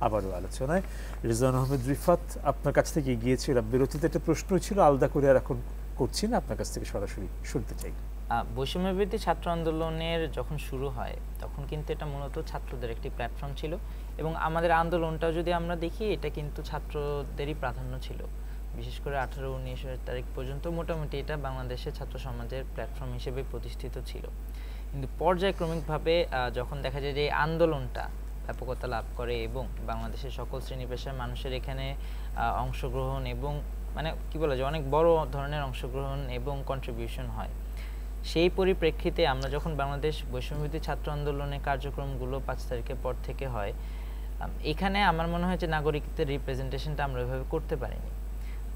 আবারও আলোচনায়। রিজওয়ান আহমেদ রিফাত, আপনার কাছ থেকে গিয়েছিলাম বিরতিতে, একটা প্রশ্ন ছিল আলাদা করে আর এখন করছি না, আপনার কাছ থেকে সরাসরি শুনতে চাই। বৈষম্যবিরোধী ছাত্র আন্দোলনের যখন শুরু হয় তখন কিন্তু এটা মূলত ছাত্রদের একটি প্ল্যাটফর্ম ছিল, এবং আমাদের আন্দোলনটাও যদি আমরা দেখি এটা কিন্তু ছাত্রদেরই প্রাধান্য ছিল। বিশেষ করে 18-19 তারিখ পর্যন্ত মোটামুটি এটা বাংলাদেশের ছাত্র সমাজের প্ল্যাটফর্ম হিসেবে প্রতিষ্ঠিত ছিল। কিন্তু পর্যায়ক্রমিকভাবে যখন দেখা যায় যে এই আন্দোলনটা ব্যাপকতা লাভ করে এবং বাংলাদেশের সকল শ্রেণী পেশার মানুষের এখানে অংশগ্রহণ এবং মানে কি বলা যায় অনেক বড় ধরনের অংশগ্রহণ এবং কন্ট্রিবিউশন হয়, সেই পরিপ্রেক্ষিতে আমরা যখন বাংলাদেশ বৈষম্যবিরোধী ছাত্র আন্দোলনের কার্যক্রমগুলো 5 তারিখের পর থেকে হয়, এখানে আমার মনে হয় যে নাগরিকদের রিপ্রেজেন্টেশনটা আমরা ওইভাবে করতে পারিনি।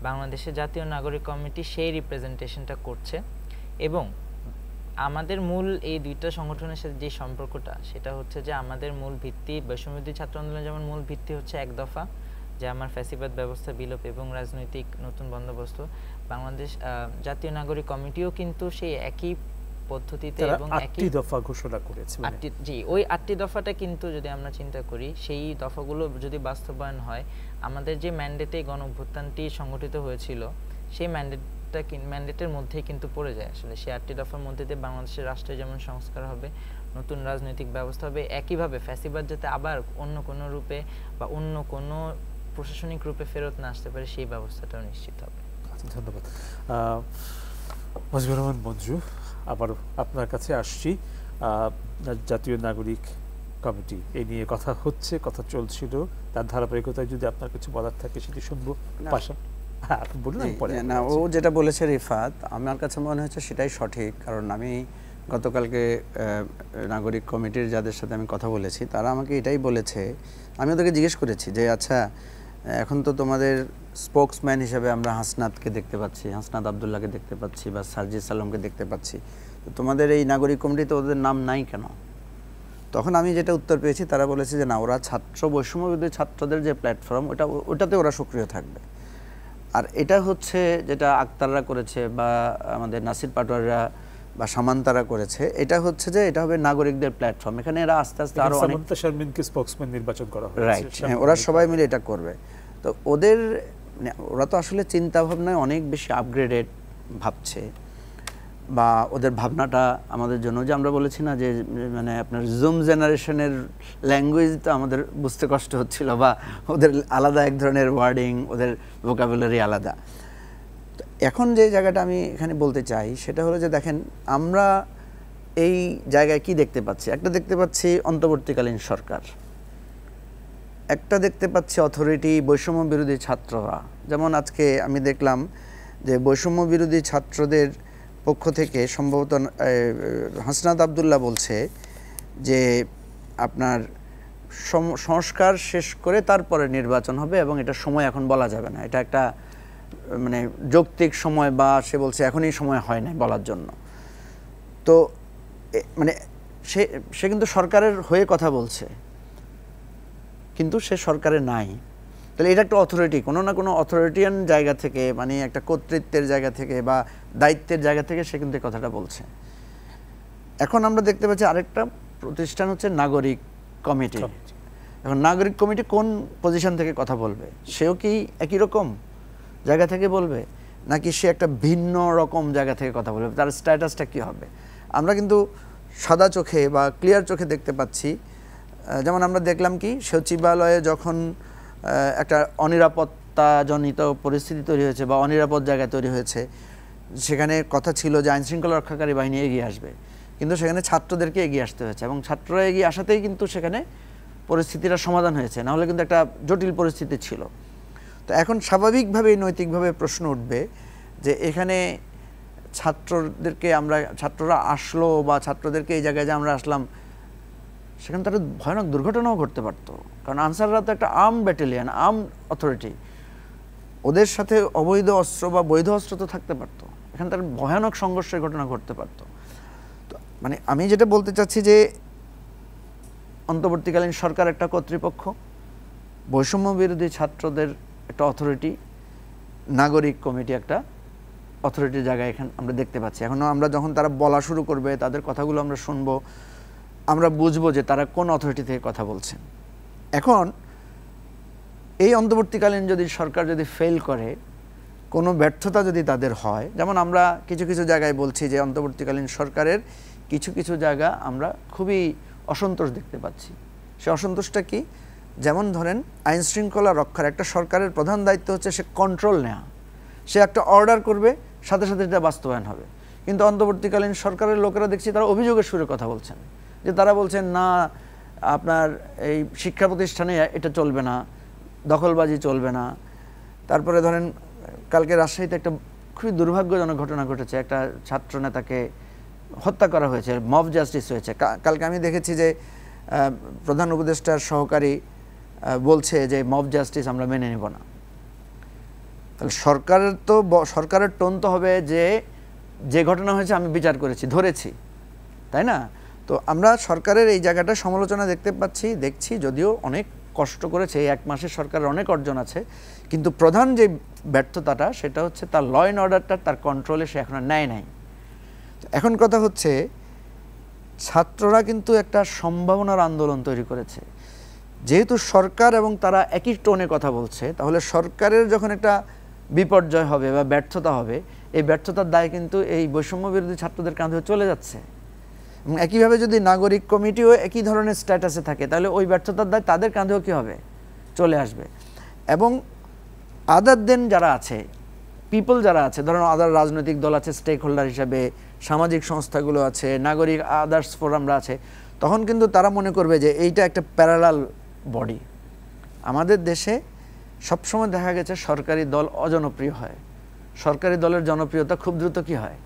বাংলাদেশের জাতীয় নাগরিক কমিটি সেই রিপ্রেজেন্টেশনটা করছে, এবং আমাদের মূল এই দুইটা সংগঠনের সাথে যে সম্পর্কটা সেটা হচ্ছে যে আমাদের মূল ভিত্তি বৈষম্যবিরোধী ছাত্র আন্দোলন, যেমন মূল ভিত্তি হচ্ছে এক দফা, যে আমার ফ্যাসিবাদ ব্যবস্থা বিলোপ এবং রাজনৈতিক নতুন বন্দোবস্ত। বাংলাদেশ জাতীয় নাগরিক কমিটিও কিন্তু সেই একই পদ্ধতিতে এবং একই দফা ঘোষণা করেছে। জি, ওই 8টি দফাটা কিন্তু যদি আমরা চিন্তা করি, সেই দফাগুলো যদি বাস্তবায়ন হয়, আমাদের যে ম্যান্ডেটে গণঅভ্যুত্থানটি সংগঠিত হয়েছিল সেই ম্যান্ডেটের মধ্যেই কিন্তু পড়ে যায়। আসলে সেই 8টি দফার মধ্যে দিয়ে বাংলাদেশের রাষ্ট্রে যেমন সংস্কার হবে, নতুন রাজনৈতিক ব্যবস্থা হবে, একইভাবে ফ্যাসিবাদ যাতে আবার অন্য কোনো রূপে বা অন্য কোনো প্রশাসনিক রূপে ফেরত না আসতে পারে, সেই ব্যবস্থাটাও নিশ্চিত হবে। ধন্যবাদ। মজিবুর রহমান মঞ্জু, আবারও আপনার কাছে আসছি। জাতীয় নাগরিক কমিটি এই নিয়ে কথা হচ্ছে, কথা চলছিল, তার ধারাবাহিকতায় যদি আপনার কিছু বলার থাকে সেটি শুনবো। না, ও যেটা বলেছে রিফাত, আমার কাছে মনে হচ্ছে সেটাই সঠিক। কারণ আমি গতকালকে নাগরিক কমিটির যাদের সাথে আমি কথা বলেছি তারা আমাকে এটাই বলেছে, আমি ওদেরকে জিজ্ঞেস করেছি যে আচ্ছা এখন তো তোমাদের স্পোকসম্যান হিসেবে আমরা হাসনাতকে দেখতে পাচ্ছি, হাসনাত আবদুল্লাহকে দেখতে পাচ্ছি বা সার্জিস আলমকে দেখতে পাচ্ছি, তো তোমাদের এই নাগরিক কমিটিতে ওদের নাম নাই কেন? তখন আমি যেটা উত্তর পেয়েছি, তারা বলেছে যে না, ওরা ছাত্র বৈষম্যবিরোধী ছাত্রদের যে প্ল্যাটফর্ম ওটাতে ওরা সক্রিয় থাকবে। আর এটা হচ্ছে যেটা আক্তাররা করেছে বা আমাদের নাসির পাটোয়াররা বা সামান্তারা করেছে, এটা হচ্ছে যে এটা হবে নাগরিকদের প্ল্যাটফর্ম। এখানে এরা আস্তে আস্তে আরো অনেক সামান্তা শারমিনকে স্পোকসম্যান নির্বাচন করা হয়েছে। রাইট, ওরা সবাই মিলে এটা করবে। তো ওদের ওরা তো আসলে চিন্তা ভাবনায় অনেক বেশি আপগ্রেডেড ভাবছে, বা ওদের ভাবনাটা আমাদের জন্য, যে আমরা বলেছি না যে মানে আপনার জুম জেনারেশনের ল্যাঙ্গুয়েজ তো আমাদের বুঝতে কষ্ট হচ্ছিল, বা ওদের আলাদা এক ধরনের ওয়ার্ডিং, ওদের ভোকাবুলারি আলাদা। এখন যে জায়গাটা আমি এখানে বলতে চাই সেটা হলো যে দেখেন, আমরা এই জায়গায় কি দেখতে পাচ্ছি? একটা দেখতে পাচ্ছি অন্তর্বর্তীকালীন সরকার, একটা দেখতে পাচ্ছি অথরিটি, বৈষম্য বিরোধী ছাত্ররা। যেমন আজকে আমি দেখলাম যে বৈষম্য বিরোধী ছাত্রদের পক্ষ থেকে সম্ভবত হাসনাত আবদুল্লাহ বলছে যে আপনার সংস্কার শেষ করে তারপরে নির্বাচন হবে, এবং এটা সময় এখন বলা যাবে না, এটা একটা মানে যৌক্তিক সময়, বা সে বলছে এখনই সময় হয় না বলার জন্য। তো মানে সে কিন্তু সরকারের হয়ে কথা বলছে, কিন্তু সে সরকারে নাই। তাহলে এটা একটা অথরিটি, কোনো না কোনো অথরিটিয়ান জায়গা থেকে, মানে একটা কর্তৃত্বের জায়গা থেকে বা দায়িত্বের জায়গা থেকে সে কিন্তু কথাটা বলছে। এখন আমরা দেখতে পাচ্ছি আরেকটা প্রতিষ্ঠান হচ্ছে নাগরিক কমিটি। এখন নাগরিক কমিটি কোন পজিশন থেকে কথা বলবে? সেও কি একই রকম জায়গা থেকে বলবে, নাকি সে একটা ভিন্ন রকম জায়গা থেকে কথা বলবে? তার স্ট্যাটাসটা কী হবে? আমরা কিন্তু সাদা চোখে বা ক্লিয়ার চোখে দেখতে পাচ্ছি। যেমন আমরা দেখলাম কি সচিবালয়ে যখন একটা অনিরাপত্তাজনিত পরিস্থিতি তৈরি হয়েছে বা অনিরাপদ জায়গা তৈরি হয়েছে, সেখানে কথা ছিল যে আইনশৃঙ্খলা রক্ষাকারী বাহিনী এগিয়ে আসবে, কিন্তু সেখানে ছাত্রদেরকে এগিয়ে আসতে হয়েছে, এবং ছাত্ররা এগিয়ে আসাতেই কিন্তু সেখানে পরিস্থিতিটা সমাধান হয়েছে, না হলে কিন্তু একটা জটিল পরিস্থিতি ছিল। তো এখন স্বাভাবিকভাবেই নৈতিকভাবে প্রশ্ন উঠবে যে এখানে ছাত্ররা আসলো বা ছাত্রদেরকে এই জায়গায় যে আমরা আসলাম, সেখানে তার ভয়ানক দুর্ঘটনাও ঘটতে পারত। কারণ আনসাররা তো একটা আর্ম ব্যাটালিয়ান, আর্ম অথরিটি, ওদের সাথে অবৈধ অস্ত্র বা বৈধ অস্ত্র তো থাকতে পারতো, এখানে তার ভয়ানক সংঘর্ষের ঘটনা ঘটতে পারত। তো মানে আমি যেটা বলতে চাচ্ছি যে অন্তর্বর্তীকালীন সরকার একটা কর্তৃপক্ষ, বৈষম্য বিরোধী ছাত্রদের একটা অথরিটি, নাগরিক কমিটি একটা অথরিটির জায়গায় এখানে আমরা দেখতে পাচ্ছি। এখনও আমরা যখন তারা বলা শুরু করবে, তাদের কথাগুলো আমরা শুনবো, আমরা বুঝবো যে তারা কোন অথরিটি থেকে কথা বলছেন। এখন এই অন্তর্বর্তীকালীন যদি সরকার যদি ফেল করে, কোনো ব্যর্থতা যদি তাদের হয়, যেমন আমরা কিছু কিছু জায়গায় বলছি যে অন্তর্বর্তীকালীন সরকারের কিছু কিছু জায়গা আমরা খুবই অসন্তোষ দেখতে পাচ্ছি। সে অসন্তোষটা কি? যেমন ধরেন আইন শৃঙ্খলা রক্ষার একটা সরকারের প্রধান দায়িত্ব হচ্ছে সে কন্ট্রোল নেওয়া, সে একটা অর্ডার করবে, সাথে সাথে এটা বাস্তবায়ন হবে। কিন্তু অন্তর্বর্তীকালীন সরকারের লোকেরা দেখছি তারা অভিযোগের সুরে কথা বলছেন, যে তারা বলছেন না আপনার এই শিক্ষা প্রতিষ্ঠানে এটা চলবে না, দখলবাজি চলবে না। তারপরে ধরেন কালকে রাজশাহীতে একটা খুবই দুর্ভাগ্যজনক ঘটনা ঘটেছে, একটা ছাত্র নেতাকে হত্যা করা হয়েছে, মব জাস্টিস হয়েছে। কালকে আমি দেখেছি যে প্রধান উপদেষ্টার সহকারী বলছে যে মব জাস্টিস আমরা মেনে নেব না। তাহলে সরকারের টোন তো হবে যে ঘটনা হয়েছে আমি বিচার করেছি, ধরেছি, তাই না? তো আমরা সরকারের এই জায়গাটা সমালোচনা দেখছি, যদিও অনেক কষ্ট করেছে, এই 1 মাসে সরকারের অনেক অর্জন আছে, কিন্তু প্রধান যে ব্যর্থতাটা সেটা হচ্ছে তার ল অ্যান্ড অর্ডারটা তার কন্ট্রোলে সে এখনো নেয় নাই। এখন কথা হচ্ছে ছাত্ররা কিন্তু একটা সম্ভাবনার আন্দোলন তৈরি করেছে, যেহেতু সরকার এবং তারা একই টোনে কথা বলছে, তাহলে সরকারের যখন একটা বিপর্যয় হবে বা ব্যর্থতা হবে, এই ব্যর্থতার দায় কিন্তু এই বৈষম্য বিরোধী ছাত্রদের কাঁধে চলে যাচ্ছে। এবং একইভাবে যদি নাগরিক কমিটিও একই ধরনের স্ট্যাটাসে থাকে, তাহলে ওই ব্যর্থতার দায় তাদের কাঁধেও কী হবে? চলে আসবে। এবং আদার দেন যারা আছে, পিপল যারা আছে, ধরুন আদার রাজনৈতিক দল আছে স্টেক হোল্ডার হিসাবে, সামাজিক সংস্থাগুলো আছে, নাগরিক আদার্স ফোরামরা আছে, তখন কিন্তু তারা মনে করবে যে এইটা একটা প্যারালাল বডি। আমাদের দেশে সবসময় দেখা গেছে সরকারি দল অজনপ্রিয় হয়, সরকারি দলের জনপ্রিয়তা খুব দ্রুত কি হয়?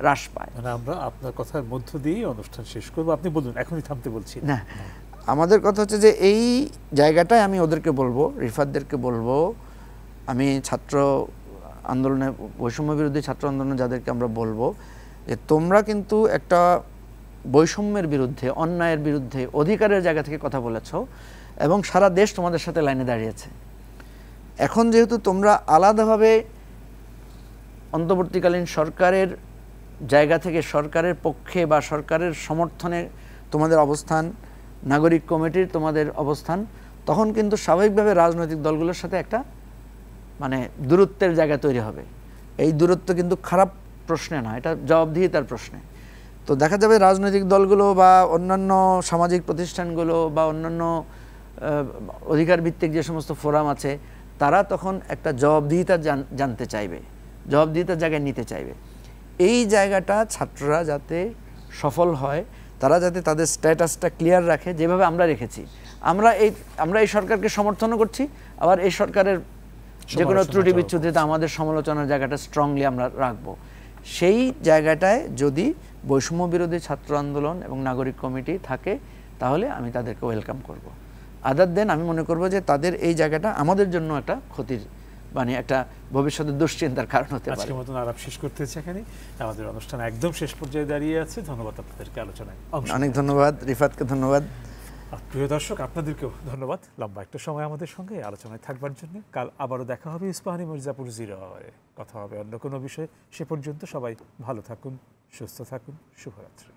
হ্রাস পায়। মানে আমরা আপনার কথার মধ্য দিয়ে অনুষ্ঠান শেষ করবো, আপনি বলুন, এখনই থামতে বলছি না। আমাদের কথা হচ্ছে যে এই জায়গাটায় আমি ওদেরকে বলবো, রিফাতদেরকে বলবো, আমি ছাত্র আন্দোলনে, বৈষম্য বিরোধী ছাত্র আন্দোলনে যাদেরকে আমরা বলবো যে তোমরা কিন্তু একটা বৈষম্যের বিরুদ্ধে, অন্যায়ের বিরুদ্ধে, অধিকারের জায়গা থেকে কথা বলেছ, এবং সারা দেশ তোমাদের সাথে লাইনে দাঁড়িয়েছে। এখন যেহেতু তোমরা আলাদাভাবে অন্তর্বর্তীকালীন সরকারের জায়গা থেকে সরকারের পক্ষে বা সরকারের সমর্থনে তোমাদের অবস্থান, নাগরিক কমিটির তোমাদের অবস্থান, তখন কিন্তু স্বাভাবিকভাবে রাজনৈতিক দলগুলোর সাথে একটা মানে দূরত্বের জায়গা তৈরি হবে। এই দূরত্ব কিন্তু খারাপ প্রশ্নে না, এটা জবাবদিহিতার প্রশ্নে। তো দেখা যাবে রাজনৈতিক দলগুলো বা অন্যান্য সামাজিক প্রতিষ্ঠানগুলো বা অন্যান্য অধিকার ভিত্তিক যে সমস্ত ফোরাম আছে, তারা তখন একটা জবাবদিহিতা জানতে চাইবে, জবাবদিহিতার জায়গায় নিতে চাইবে। এই জায়গাটা ছাত্ররা যাতে সফল হয়, তারা যাতে তাদের স্ট্যাটাসটা ক্লিয়ার রাখে, যেভাবে আমরা রেখেছি। আমরা এই সরকারকে সমর্থনও করছি, আবার এই সরকারের যে কোনো ত্রুটি বিচ্যুতিতে আমাদের সমালোচনার জায়গাটা স্ট্রংলি আমরা রাখবো। সেই জায়গাটায় যদি বৈষম্য বিরোধী ছাত্র আন্দোলন এবং নাগরিক কমিটি থাকে, তাহলে আমি তাদেরকে ওয়েলকাম করব। আদার দেন আমি মনে করব যে তাদের এই জায়গাটা আমাদের জন্য একটা ক্ষতির মানে একটা ভবিষ্যতে দুশ্চিন্তার কারণ হতে পারে। আজকের মতন আলাপ শেষ করতে হচ্ছে এখানে, আমাদের অনুষ্ঠান একদম শেষ পর্যায়ে দাঁড়িয়ে আছে। ধন্যবাদ আপনাদেরকে আলোচনায়। অনেক ধন্যবাদ রিফাতকে, ধন্যবাদ। প্রিয় দর্শক, আপনাদেরকেও ধন্যবাদ লম্বা একটা সময় আমাদের সঙ্গে আলোচনায় থাকবার জন্য। কাল আবারও দেখা হবে ইস্পাহানি মির্জাপুর 0 আওয়ারে। কথা হবে অন্য কোনো বিষয়ে। সে পর্যন্ত সবাই ভালো থাকুন, সুস্থ থাকুন। শুভরাত্রি।